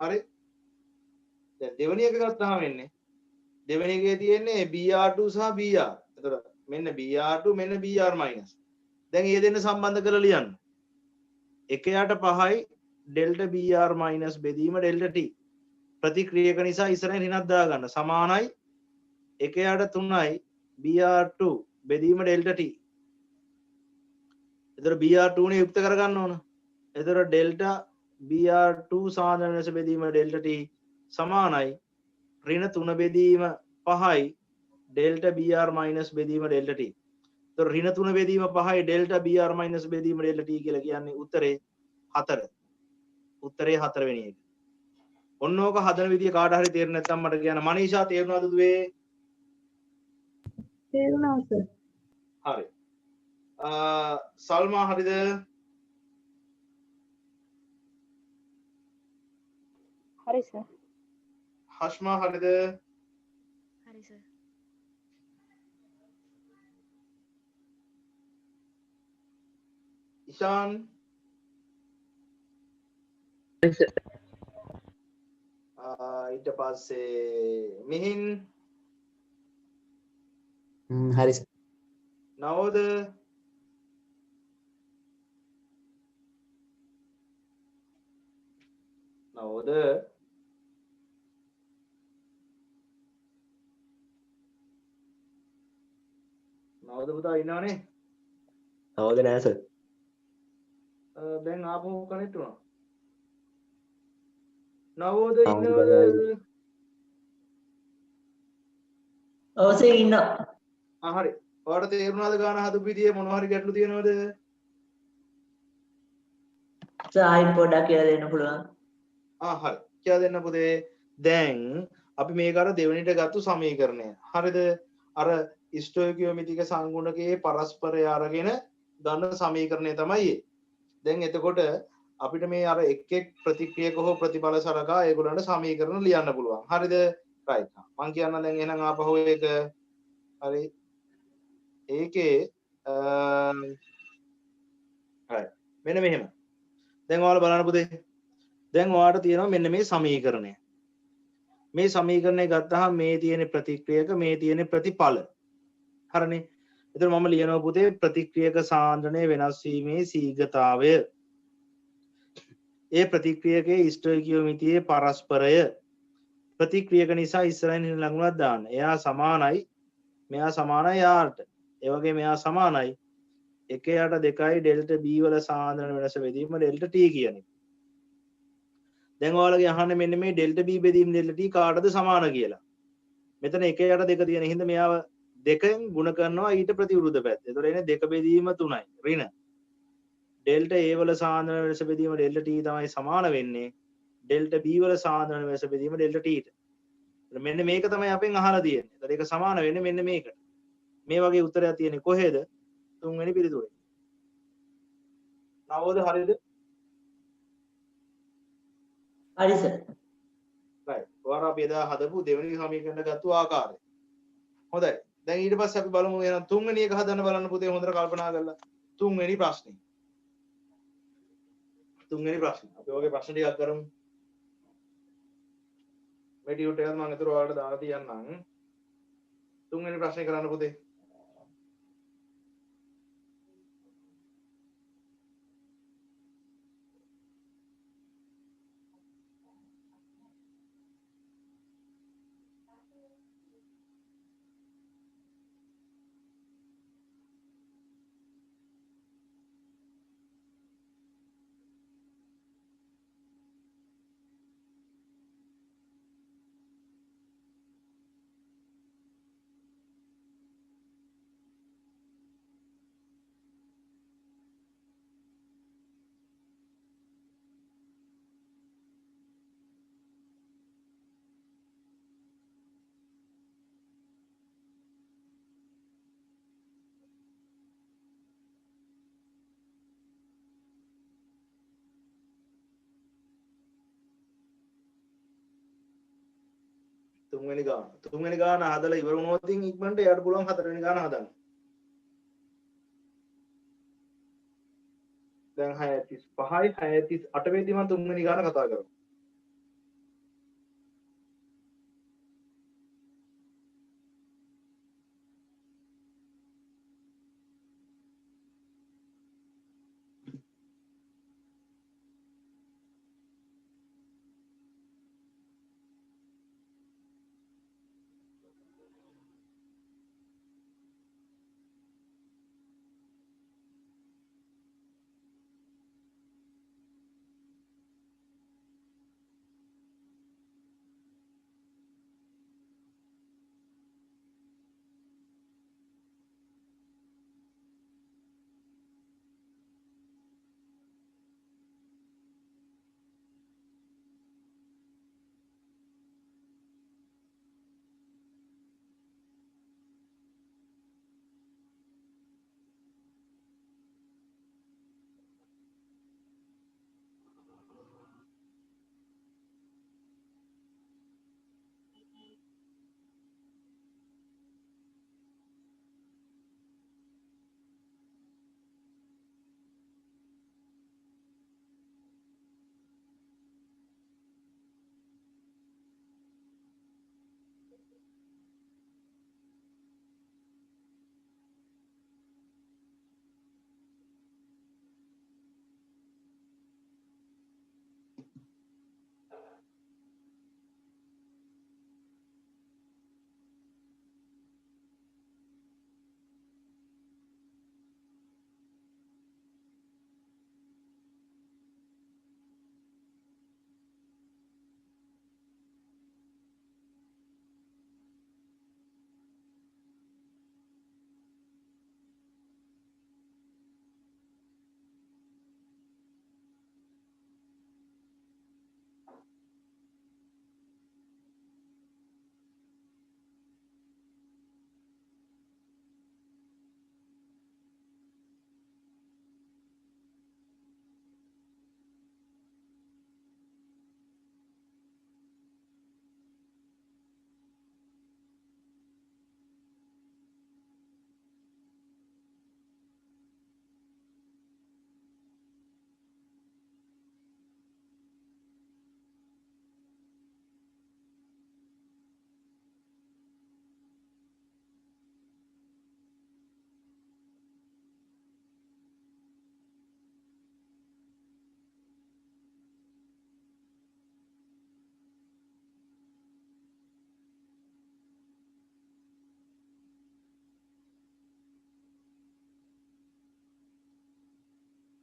හරි. දැන් දෙවෙනි එක ගත්තාම වෙන්නේ දෙවෙනි එකේ තියෙන්නේ BR2 සහ BR. එතකොට මෙන්න BR2 මෙන්න BR මයිනස්. දැන් මේ දෙන්න සම්බන්ධ කරලා ලියන්න. 1/5යි ඩෙල්ටා BR මයිනස් බෙදීම ඩෙල්ටා T. ප්‍රතික්‍රියක නිසා ඉස්සරහින් ඍණක් දාගන්න. සමානයි 1/3යි BR2 බෙදීම ඩෙල්ටා T. එතකොට BR2 නේ යුක්ත කරගන්න ඕන. එතකොට ඩෙල්ටා BR2 සාන්ද්‍රණ වෙනස බෙදීම ඩෙල්ටා T සමානයි ඍණ 3 බෙදීම 5යි ඩෙල්ටා BR මයිනස් බෙදීම ඩෙල්ටා T. එතකොට ඍණ 3 බෙදීම 5යි ඩෙල්ටා BR මයිනස් බෙදීම ඩෙල්ටා T කියලා කියන්නේ උත්තරේ 4. උත්තරේ 4 වෙනි එක. ඔන්න ඕක හදන විදිය කාට හරි තේරෙන්නේ නැත්නම් මට කියන්න. මනීෂා තේරුණාද දුවේ? තේරුණා සර්. හරි. සල්මා හරිද? හරි සර්. හෂ්මා හරිද? හරි සර්. ඉෂාන් ඊට පස්සේ මිහින් හරි සර්. නවෝද නවෝද නවෝද පුතා ඉන්නවනේ නවෝද නෑ සර්. දැන් ආපහු කනෙක්ට් වුණා නවෝද නවෝද ඉන්නවද බලාගෙන. ඔව් සර් ඉන්නවා. හරි ඔයාලට තේරුණාද ගාන හදපු විදිය මොනවා හරි ගැටලු තියෙනවද සර් ආයි පොඩ්ඩක් කියලා දෙන්න පුළුවන්. හරි කියලා දෙන්න පුතේ දැන් අපි මේක අර දෙවෙනිට ගත්තු සමීකරණය හරිද අර ස්ටොයිකියෝමිතික සංගුණකයේ පරස්පරය අරගෙන ගන්න සමීකරණය තමයි දැන් එතකොට අපිට මේ අර එක් එක් ප්‍රතික්‍රියක හෝ ප්‍රතිඵල සලකා ඒගොල්ලන්ට සමීකරණ ලියන්න පුළුවන් හරිද right මම කියන්න දැන් එහෙනම් ආපහු ඒක හරි ඒකේ right මෙන්න මෙහෙම දැන් ඔයාලා බලන්න පුතේ දැන් ඔයාලට තියෙනවා මෙන්න මේ සමීකරණය මේ සමීකරණය ගත්තාම මේ තියෙන ප්‍රතික්‍රියක මේ තියෙන ප්‍රතිඵල. හරිනේ. එතකොට මම ලියනවා පුතේ ප්‍රතික්‍රියක සාන්ද්‍රණය වෙනස් වීමේ ශීඝ්‍රතාවය. ඒ ප්‍රතික්‍රියකයේ ස්ටොයිකියෝමිතියේ පරස්පරය. ප්‍රතික්‍රියක නිසා ඉස්සරහින් ඉන්න ලකුණක් දාන්න. එයා සමානයි මෙයා සමානයි යාට. ඒ වගේ මෙයා සමානයි 1/2යි ඩෙල්ටා B වල සාන්ද්‍රණ වෙනස බෙදීම ඩෙල්ටා T කියන එක. දැන් ඔයාලගේ අහන්නේ මෙන්න මේ ඩෙල්ටා B බෙදීම ඩෙල්ටා T කාටද සමාන කියලා. මෙතන 1/2 තියෙන හින්දා මෙයාව 2න් ගුණ කරනවා ඊට ප්‍රතිවිරුද්ධ පැත්ත. ඒතකොට එන්නේ 2 බෙදීම 3යි. ඍණ. ඩෙල්ටා A වල සාන්ද්‍රණ වෙනස බෙදීම ඩෙල්ටා T තමයි සමාන වෙන්නේ ඩෙල්ටා B වල සාන්ද්‍රණ වෙනස බෙදීම ඩෙල්ටා T ට. මෙන්න මේක තමයි අපෙන් අහලා තියෙන්නේ. ඒතකොට ඒක සමාන වෙන්නේ මෙන්න මේකට. මේ වගේ උත්තරයක් තියෙන්නේ කොහෙද? තුන්වෙනි පිළිතුරේ. නවෝද හරියද? හරි සර්. right. ඔයාලා අපි එදා හදපු දෙවෙනි සමීකරණ ගත්තු ආකාරය. හොඳයි. දැන් ඊට පස්සේ අපි බලමු එහෙනම් තුන්වෙනි එක හදන්න බලන්න පුතේ හොඳට කල්පනා කරලා. තුන්වෙනි ප්‍රශ්නේ. තුන්වෙනි ප්‍රශ්නේ. අපි ඔයගේ ප්‍රශ්න ටිකක් කරමු. මේ ටියුට් එකත් මම අතට ඔයාලට දාලා තියන්නම්. තුන්වෙනි ප්‍රශ්නේ කරන්න පුතේ. තුන්වෙනි ගාන හදලා ඉවර වුණොත් ඉතින් ඉක්මනට එයාට පුළුවන් හතරවෙනි ගාන හදන්න. දැන් 6:35යි 6:38 වෙද්දි මම තුන්වෙනි ගාන කතා කරමු.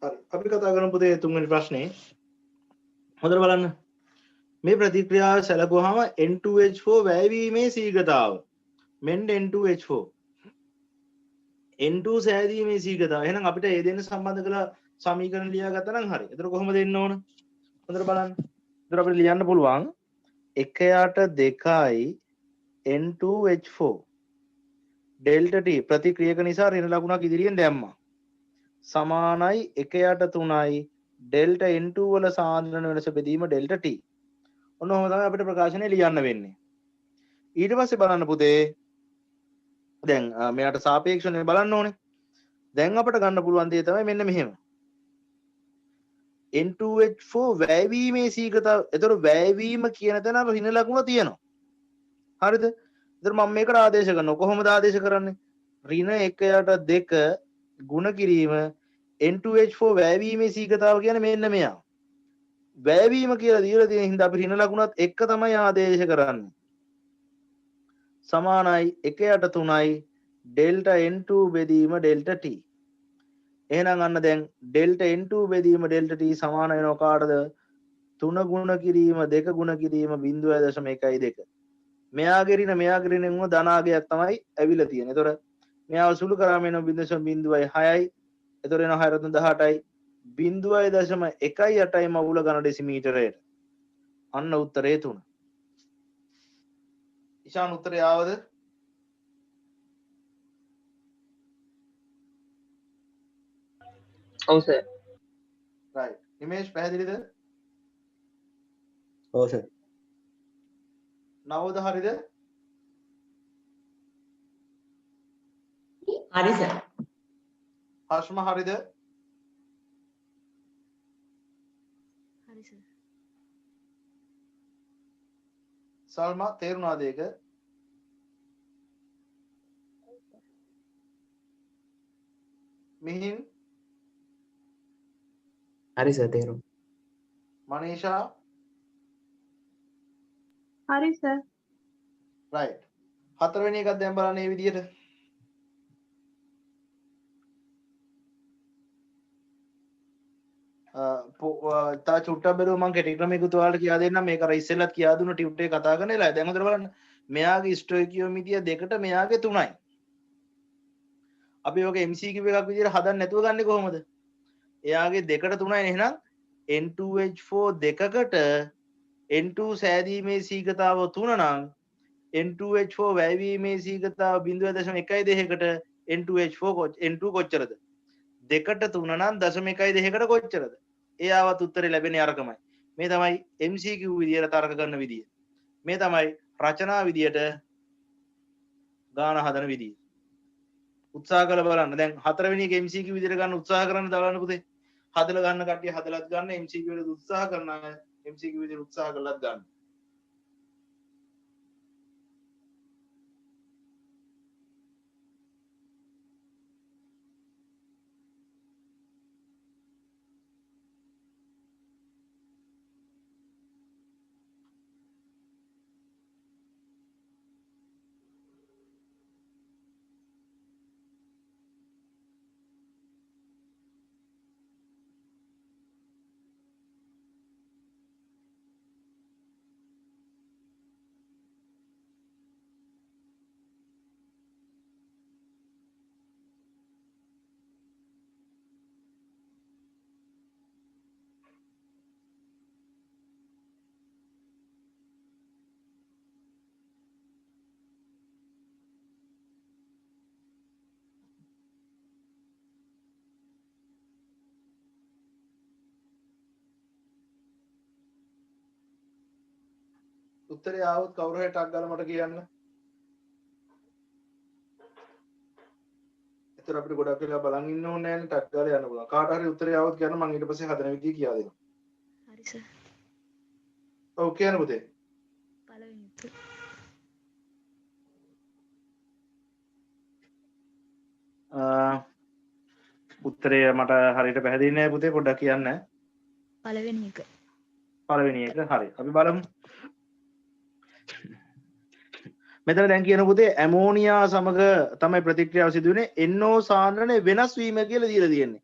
හරි. අපි කතා කරමු පුතේ තුන්වෙනි ප්‍රශ්නේ. හොඳට බලන්න. මේ ප්‍රතික්‍රියාව සැලකුවාම N2H4 වැයවීමේ ශීඝ්‍රතාව. මෙන්න N2H4. N2 සෑදීමේ ශීඝ්‍රතාව. එහෙනම් අපිට මේ දෙන්න සම්බන්ධ කරලා සමීකරණ ලියාගත්තා නම් හරි. එතකොට කොහොමද එන්න ඕන? හොඳට බලන්න. එතකොට අපිට ලියන්න පුළුවන් 1/2යි N2H4 ඩෙල්ටා T ප්‍රතික්‍රියක නිසා ඍණ ලකුණක් ඉදිරියෙන් දැම්මා. සමානයි 1/3යි ඩෙල්ටා N2 වල සාන්ද්‍රණ වෙනස බෙදීම ඩෙල්ටා T. ඔන්න ඔහොම තමයි අපිට ප්‍රකාශනය ලියන්න වෙන්නේ. ඊට පස්සේ බලන්න පුතේ දැන් මෙයාට සාපේක්ෂව බලන්න ඕනේ. දැන් අපිට ගන්න පුළුවන් දේ තමයි මෙන්න මෙහෙම. N2H4 වැයවීමේ ශීඝ්‍රතාව. ඒතර වැයවීම කියන තැන ඍණ ලකුණ තියෙනවා. හරිද? ඒතර මම මේකට ආදේශ කරනවා. කොහොමද ආදේශ කරන්නේ? ඍණ 1/2 ගුණ කිරීම N2H4 වැයවීමේ ශීඝ්‍රතාව කියන්නේ මෙන්න මෙයා. වැයවීම කියලා දීලා තියෙන හින්දා අපි ඍණ ලකුණත් එක්ක තමයි ආදේශ කරන්නේ. සමානයි 1/3යි ඩෙල්ටා N2 බෙදීම ඩෙල්ටා T. එහෙනම් අන්න දැන් ඩෙල්ටා N2 බෙදීම ඩෙල්ටා T සමාන වෙනවා කාටද? 3 ගුණ කිරීම 2 ගුණ කිරීම 0.12. මෙයාගේ ඍණ මෙයාගේ ඍණෙන් උන ධනාගයක් තමයි ඇවිල්ලා තියෙන්නේ. ඒතොර මෙයාව සුළු කරාම එන 0.06යි. ඒතොර එන 6.18යි 0.18යි මවුල ඝන ඩෙසිමීටරයට. අන්න උත්තරේ 3. ඉෂාන් උත්තරය ආවද? ඔව් සර්. right. නිමේෂ් පැහැදිලිද? ඔව් සර්. නවෝද හරිද? හරි සර්. හර්ෂම හරිද? හරි සර්. සල්මා තේරුණාද ඒක? මිහින් හරි සර් තේරුම්. මනීෂා හරි සර්. right. හතරවෙනි එකක් දැන් බලන්න මේ විදිහට. තා චුට්ටක් බැලුවා මම කෙටි ක්‍රමයකට ඔයාලට කියා දෙන්නම්. මේක අර ඉස්සෙල්ලත් කියා දුන්න ටියුට් එක කතා කරන වෙලාවේ. දැන් හොඳට බලන්න. මෙයාගේ ස්ටොයිකියෝමීටිය 2ට මෙයාගේ 3යි. අපි ඔක MCQ එකක් විදිහට හදන්න නැතුව ගන්නේ කොහොමද? එයාගේ 2ට 3යි එහෙනම් N2H4 දෙකකට N2 සෑදීමේ ශීඝ්‍රතාව 3 නම් N2H4 වැයවීමේ ශීඝ්‍රතාව 0.12කට N2 කොච්චරද? 2ට 3 නම් 0.12කට කොච්චරද? එයාවත් උත්තරේ ලැබෙන්නේ අරකමයි. මේ තමයි MCQ විදියට තර්ක කරන විදිය. මේ තමයි රචනා විදියට ගාන හදන විදිය. උත්සාහ කරලා බලන්න. දැන් හතරවෙනි එක MCQ විදියට ගන්න උත්සාහ කරන්න දාන්න පුතේ. හදලා ගන්න කට්ටිය හදලත් ගන්න, MCQ වලට උත්සාහ කරන අය MCQ විදියට උත්සාහ කරලත් ගන්න. උත්තරේ ආවොත් කවුරු හරි ටක් ගාලා මට කියන්න. ඒතර අපිට ගොඩක් වෙලා බලන් ඉන්න ඕනේ නැහැ නේ, ටක් ගාලා යන්න පුළුවන්. කාට හරි උත්තරේ ආවොත් කියන්න මම ඊට පස්සේ හදන විදිය කියා දෙනවා. හරි සර්. ඔව් කියන්න පුතේ. පළවෙනි උත්තර. උත්තරය මට හරියට පැහැදිලි නෑ පුතේ, පොඩ්ඩක් කියන්න. පළවෙනි එක. පළවෙනි එක හරි. අපි බලමු. මෙතන දැන් කියන පුතේ ඇමෝනියා සමග තමයි ප්‍රතික්‍රියාව සිදු වෙන්නේ. NO සාන්ද්‍රණය වෙනස් වීම කියලා දීලා තියෙන්නේ.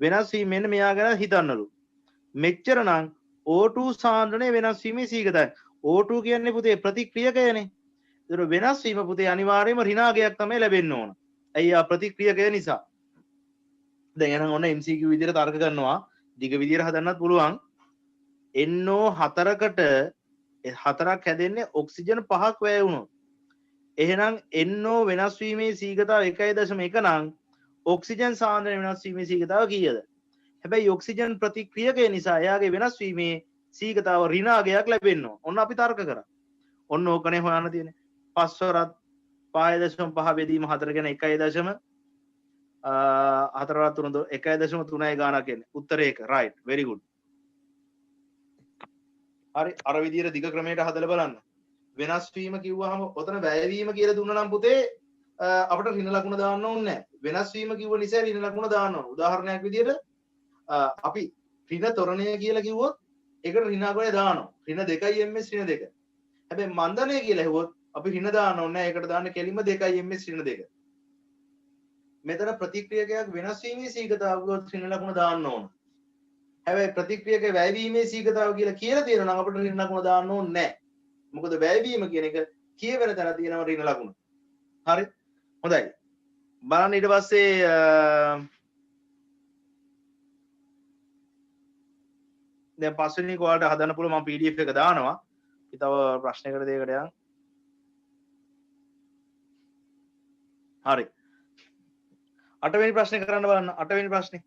වෙනස් වීම මෙන්න මෙයා ගැන හිතන්නලු. මෙච්චර නම් O2 සාන්ද්‍රණය වෙනස් වීමේ සීගතයි. O2 කියන්නේ පුතේ ප්‍රතික්‍රියකයනේ. ඒතර වෙනස් වීම පුතේ අනිවාර්යයෙන්ම ඍණාගයක් තමයි ලැබෙන්න ඕන. ඇයි ආ ප්‍රතික්‍රියකය නිසා. දැන් එහෙනම් ඔන්න MCQ විදිහට තර්ක කරනවා. දිග විදිහට හදන්නත් පුළුවන්. NO4කට හතරක් හැදෙන්නේ ඔක්සිජන් 5ක් වැය වුණොත්. එහෙනම් NO වෙනස් වීමේ සීගතාව 1.1 නම් ඔක්සිජන් සාන්ද්‍රණය වෙනස් වීමේ සීගතාව කීයද? හැබැයි ඔක්සිජන් ප්‍රතික්‍රියකය නිසා එයාගේ වෙනස් වීමේ සීගතාව ඍණාගයක් ලැබෙන්න ඕන. ඔන්න අපි තර්ක කරා. ඔන්න ඕකනේ හොයන්න තියෙන්නේ. 5 වරක් 5.5 බෙදීම 4 ගැන 1.4 වරක් 3 1.3යි ගානක් එන්නේ. උත්තරේ ඒක. right. very good. හරි අර විදියට දිග ක්‍රමයට හදලා බලන්න. වෙනස් වීම කිව්වහම ඔතන වැයවීම කියලා දුන්නා නම් පුතේ අපිට ඍණ ලකුණ දාන්න ඕනේ නැහැ. වෙනස් වීම කිව්ව නිසා ඍණ ලකුණ දාන්න ඕන. උදාහරණයක් විදියට අපි ඍණ ත්වරණය කියලා කිව්වොත් ඒකට ඍණාගුණය දානවා. ඍණ 2යි ms ඍණ 2. හැබැයි මන්දනය කියලා හෙව්වොත් අපි ඍණ දාන්න ඕනේ නැහැ. ඒකට දාන්න කෙලින්ම 2යි ms ඍණ 2. මෙතන ප්‍රතික්‍රියකයක් වෙනස් වීමේ සීගතාවුවත් ඍණ ලකුණ දාන්න ඕන. හැබැයි ප්‍රතික්‍රියක වැයවීමේ සීගතාව කියලා තියෙනවා නම් අපිට ඍණ ලකුණ දාන්න ඕනේ නැහැ. මොකද වැයවීම කියන එක කියවෙන තැන තියෙනවා ඍණ ලකුණ. හරි. හොඳයි. බලන්න ඊට පස්සේ දැන් පස්වෙනි කොටට හදන්න පුළුවන් මම PDF එක දානවා. අපි තව ප්‍රශ්නයකට දෙයකට යන්. හරි. 8 වෙනි ප්‍රශ්නේ කරන්න බලන්න. 8 වෙනි ප්‍රශ්නේ.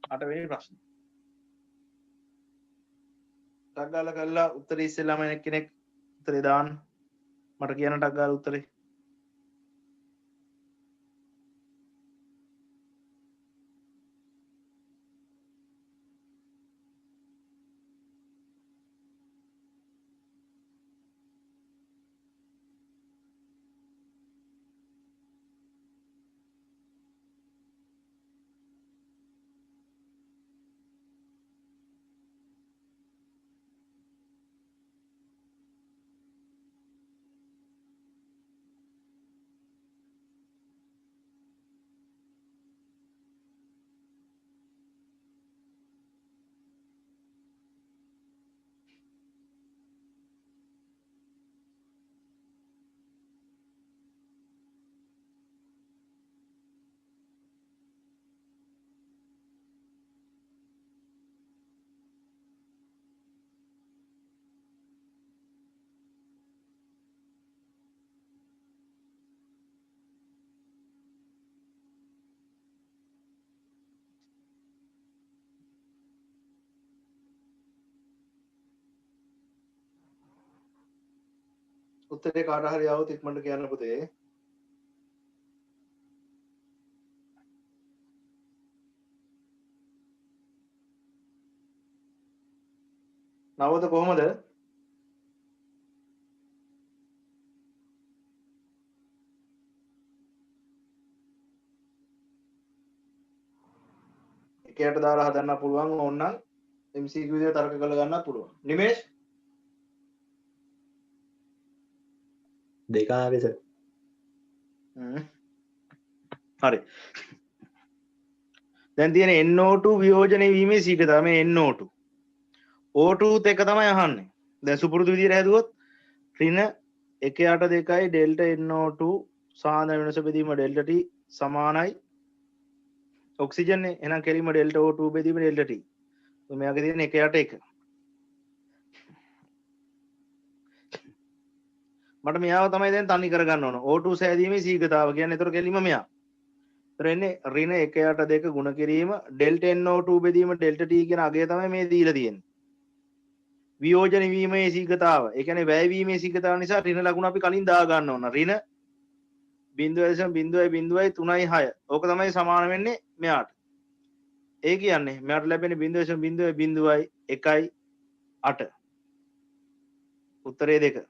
8 වෙනි ප්‍රශ්නේ. ටක් ගාලා කරලා උත්තරේ ඉස්සෙල්ලාම කෙනෙක් උත්තරේ දාන්න. මට කියන්න ටක් ගාලා උත්තරේ. උත්තරේ කාට හරි ආවොත් ඉක්මනට කියන්න පුතේ. නවද කොහමද? එකයට දාලා හදන්න පුළුවන් ඕනනම් MCQ විදිහට තර්ක කරලා ගන්නත් පුළුවන්. නිමේෂ් දෙක ආවේ සර්. හරි. දැන් තියෙන NO2 වියෝජනය වීමේ සීගතාව මේ NO2. O2ත් එක තමයි අහන්නේ. දැන් සුපුරුදු විදිහට හැදුවොත් ඍණ 1.8 ඩෙල්ටා NO2 සාන්ද්‍රණ වෙනස බෙදීම ඩෙල්ටා T සමානයි ඔක්සිජන් නේ. එහෙනම් කෙලින්ම ඩෙල්ටා O2 බෙදීම ඩෙල්ටා T. මෙයාගේ තියෙන 1.8. මට මෙයාව තමයි දැන් තනි කරගන්න ඕන. O2 සෑදීමේ සීගතාව කියන්නේ ඒතර කෙලින්ම මෙයා. ඒතර එන්නේ ඍණ 1.8 ගුණ කිරීම ඩෙල්ටා NO2 බෙදීම ඩෙල්ටා T කියන අගය තමයි මේ දීලා තියෙන්නේ. වියෝජන වීමේ සීගතාව. ඒ කියන්නේ වැය වීමේ සීගතාව නිසා ඍණ ලකුණ අපි කලින් දා ගන්න ඕන. ඍණ 0.0.0.3.6. ඕක තමයි සමාන වෙන්නේ මෙයාට. ඒ කියන්නේ මෙයාට ලැබෙන්නේ 0.0.0.1.8. උත්තරේ 2.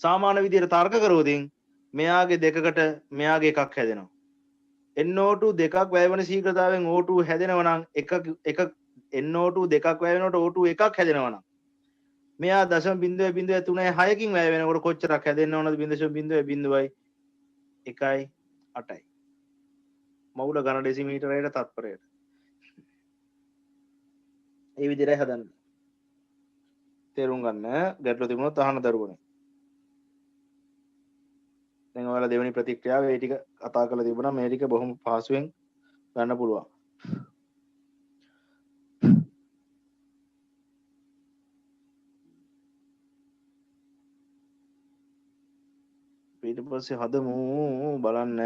සාමාන්‍ය විදිහට තර්ක කරෝදින් මෙයාගේ දෙකකට මෙයාගේ එකක් හැදෙනවා. NO2 දෙකක් වැය වෙන ශීඝ්‍රතාවයෙන් O2 හැදෙනවා නම් එක NO2 දෙකක් වැය වෙනකොට O2 එකක් හැදෙනවා නම් මෙයා 0.0.36කින් වැය වෙනකොට කොච්චරක් හැදෙන්න ඕනද? 0.0.1.8යි. මවුල ඝන ඩෙසිමීටරයට තත්පරයට. ඒ විදිහටයි හදන්නේ. තේරුම් ගන්න ගැටලු තිබුණොත් අහන්න දරුවනේ. දැන් ඔයාලා දෙවෙනි ප්‍රතික්‍රියාව ඒ ටික කතා කරලා තිබුණා. මේ ටික බොහොම පහසුවෙන් ගන්න පුළුවන්. ඊට පස්සේ හදමු බලන්න.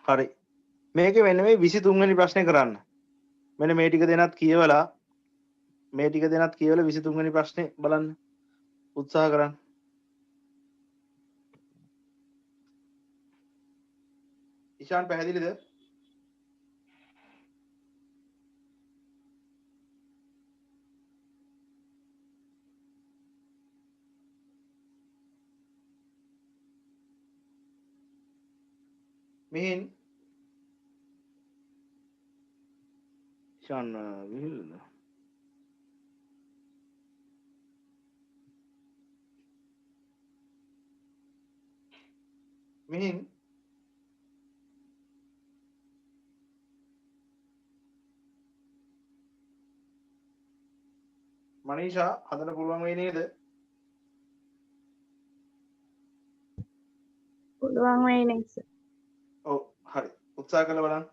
හරි. මේකේ වෙන මේ 23 වෙනි ප්‍රශ්නේ කරන්න. මෙන්න මේ ටික දෙනත් කියවලා 23 වෙනි ප්‍රශ්නේ බලන්න උත්සාහ කරන්න. ඉෂාන් පැහැදිලිද? මෙහෙන් ඉෂාන් විහිළුද? මෙහෙන් මනීෂා හදන්න පුළුවන් වෙයි නේද? පුළුවන් වෙයි නේද සර්? ඔව් හරි. උත්සාහ කරලා බලන්න.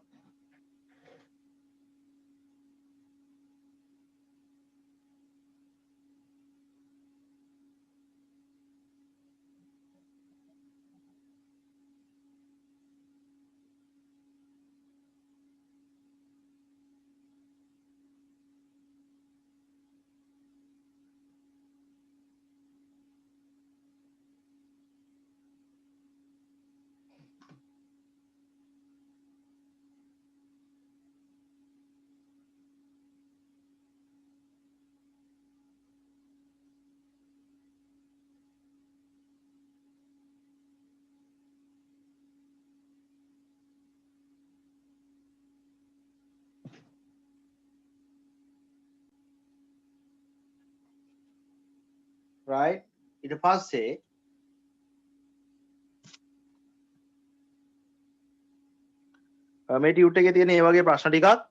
right ඊට පස්සේ මේ ටියුට් එකේ තියෙන මේ වගේ ප්‍රශ්න ටිකක්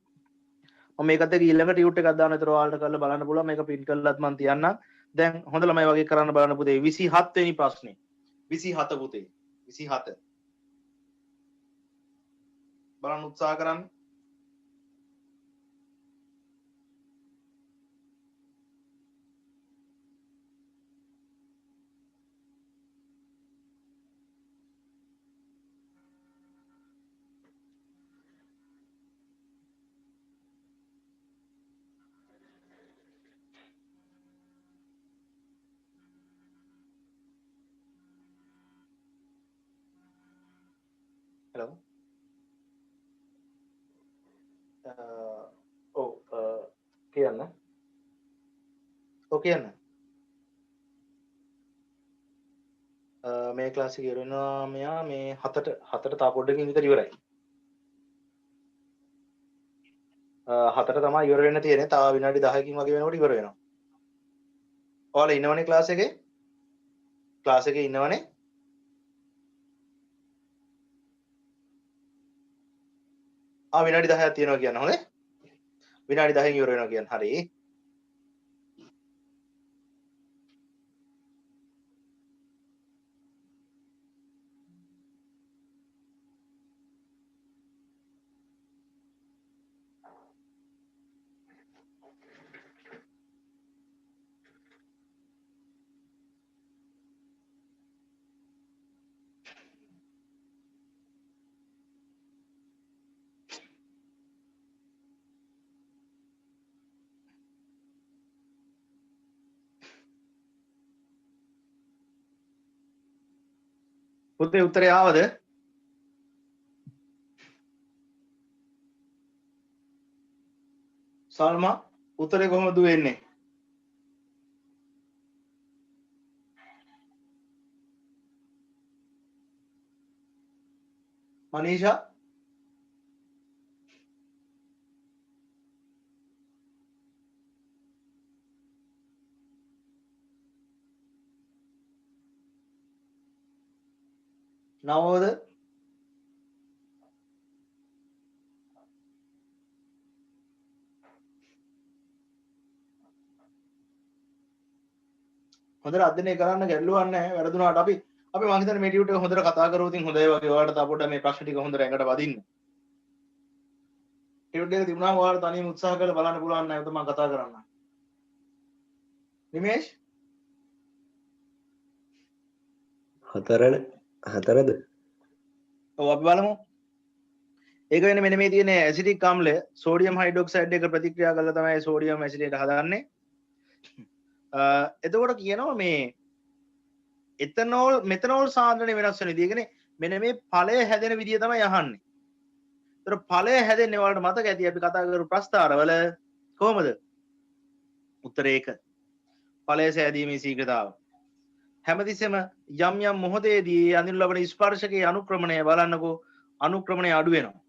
මම මේකත් එක්ක ඊළඟ ටියුට් එකක් දාන විතර ඔයාලට කරලා බලන්න පුළුවන්. මේක print කරලාත් මම තියන්නම්. දැන් හොඳ ළමයි වගේ කරන්න බලන්න පුතේ 27 වෙනි ප්‍රශ්නේ. 27 පුතේ 27 බලන්න උත්සාහ කරන්න. hello ඔව් කියන්න. ඔව් කියන්න. මේ ක්ලාස් එක ඉවර වෙනවා මෙයා මේ 7ට තා පොඩ්ඩකින් විතර ඉවරයි. 7ට තමයි ඉවර වෙන්න තියෙන්නේ. තව විනාඩි 10කින් වගේ වෙනකොට ඉවර වෙනවා. ඔයාලා ඉන්නවනේ ක්ලාස් එකේ? ක්ලාස් එකේ ඉන්නවනේ? විනාඩි 10ක් තියෙනවා කියන්න. හොඳේ. විනාඩි 10න් ඉවර වෙනවා කියන්න. හරි. පුතේ උත්තරේ ආවද? සල්මා උත්තරේ කොහොමද දුවෙන්නේ? මනීෂා නවෝද? හොඳට අධ්‍යයනය කරන්න ගැටලුවක් නැහැ. වැරදුනාට අපි මම හිතන්නේ මේ ටියුට් එක හොඳට කතා කරවුවොත් හොඳයි වගේ. ඔයාලට තා පොඩ්ඩක් මේ ප්‍රශ්න ටික හොඳට ඇඟට වදින්න. ටියුට් එක තිබුණාම ඔයාලට තනියම උත්සාහ කරලා බලන්න පුළුවන් නෑ. ඒක මම කතා කරන්න. නිමේෂ් හතරද? ඔව් අපි බලමු. ඒක වෙන්නේ මෙන්න මේ තියෙන ඇසිටික් අම්ලය සෝඩියම් හයිඩ්‍රොක්සයිඩ් එක ප්‍රතික්‍රියා කරලා තමයි සෝඩියම් ඇසිටේට් හදන්නේ. එතකොට කියනවා මේ එතනෝල් මෙතනෝල් සාන්ද්‍රණය වෙනස් වෙන විදිය. කියන්නේ මෙන්න මේ ඵලය හැදෙන විදිය තමයි අහන්නේ. ඒතර ඵලය හැදෙන්නේ වලට මතක ඇති අපි කතා කරපු ප්‍රස්ථාරවල කොහොමද? උත්තර 1. ඵලය සෑදීමේ ශීඝ්‍රතාව. හැමතිස්සෙම යම් යම් මොහොතේදී අඳිනු ලබන ස්පර්ශකයේ අනුක්‍රමණය බලන්නකෝ අනුක්‍රමණය අඩු වෙනවා.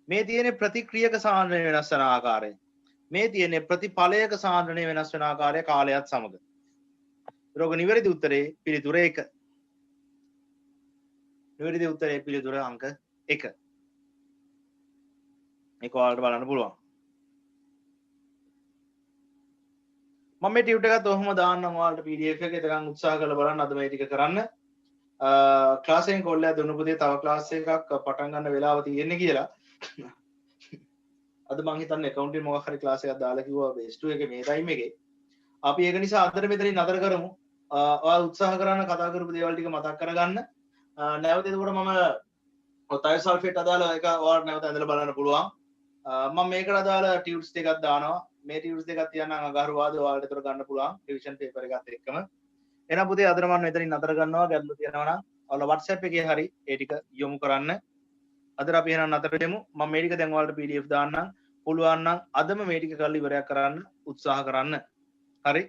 මේ තියෙන ප්‍රතික්‍රියක සාන්ද්‍රණය වෙනස් වෙන ආකාරය. මේ තියෙන ප්‍රතිඵලයක සාන්ද්‍රණය වෙනස් වෙන ආකාරය කාලයත් සමග. රෝග නිවැරදි උත්තරේ පිළිතුර 1. නිවැරදි උත්තරේ පිළිතුර අංක 1. මේක ඔයාලට බලන්න පුළුවන්. මම මේ ටියුට් එකත් ඔහොම දාන්නම් ඔයාලට PDF එකේ තරම් උත්සාහ කරලා බලන්න අද මේ ටික කරන්න. ක්ලාස් එකෙන් කොල්ලයා දුන්නු පුතේ තව ක්ලාස් එකක් පටන් ගන්න වෙලාව තියෙන්නේ කියලා. අද මං හිතන්නේ accounting මොකක් හරි ක්ලාස් එකක් දාලා කිව්වා base 2 එකේ මේ ටයිම් එකේ. අපි ඒක නිසා අදට මෙතනින් නතර කරමු. ඔයාලා උත්සාහ කරන්න කතා කරපු දේවල් ටික මතක් කරගන්න. නැවත එතකොට මම තයි සල්ෆේට් අදාළ එක ඔයාලට නැවත ඇඳලා බලන්න පුළුවන්. මම මේකට අදාළ ටියුට්ස් දෙකක් දානවා. මේ ටියුට්ස් දෙකක් තියන්නම් අගහරුවාද ඔයාලට ඒතර ගන්න පුළුවන් රිවිෂන් පේපර් එකත් එක්කම. එහෙනම් පුතේ අදට මම මෙතනින් නතර කරනවා. ගැටලු තියෙනවා නම් ඔයාලා WhatsApp එකේ හරි ඒ ටික යොමු කරන්න. අදට අපි එහෙනම් නතර වෙමු. මම මේ ටික දැන් ඔයාලට PDF දාන්නම්. පුළුවන් නම් අදම මේ ටික කරලා ඉවරයක් කරන්න උත්සාහ කරන්න. හරි?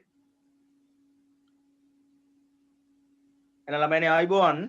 එහෙනම් ළමයිනේ ආයිබෝවන්.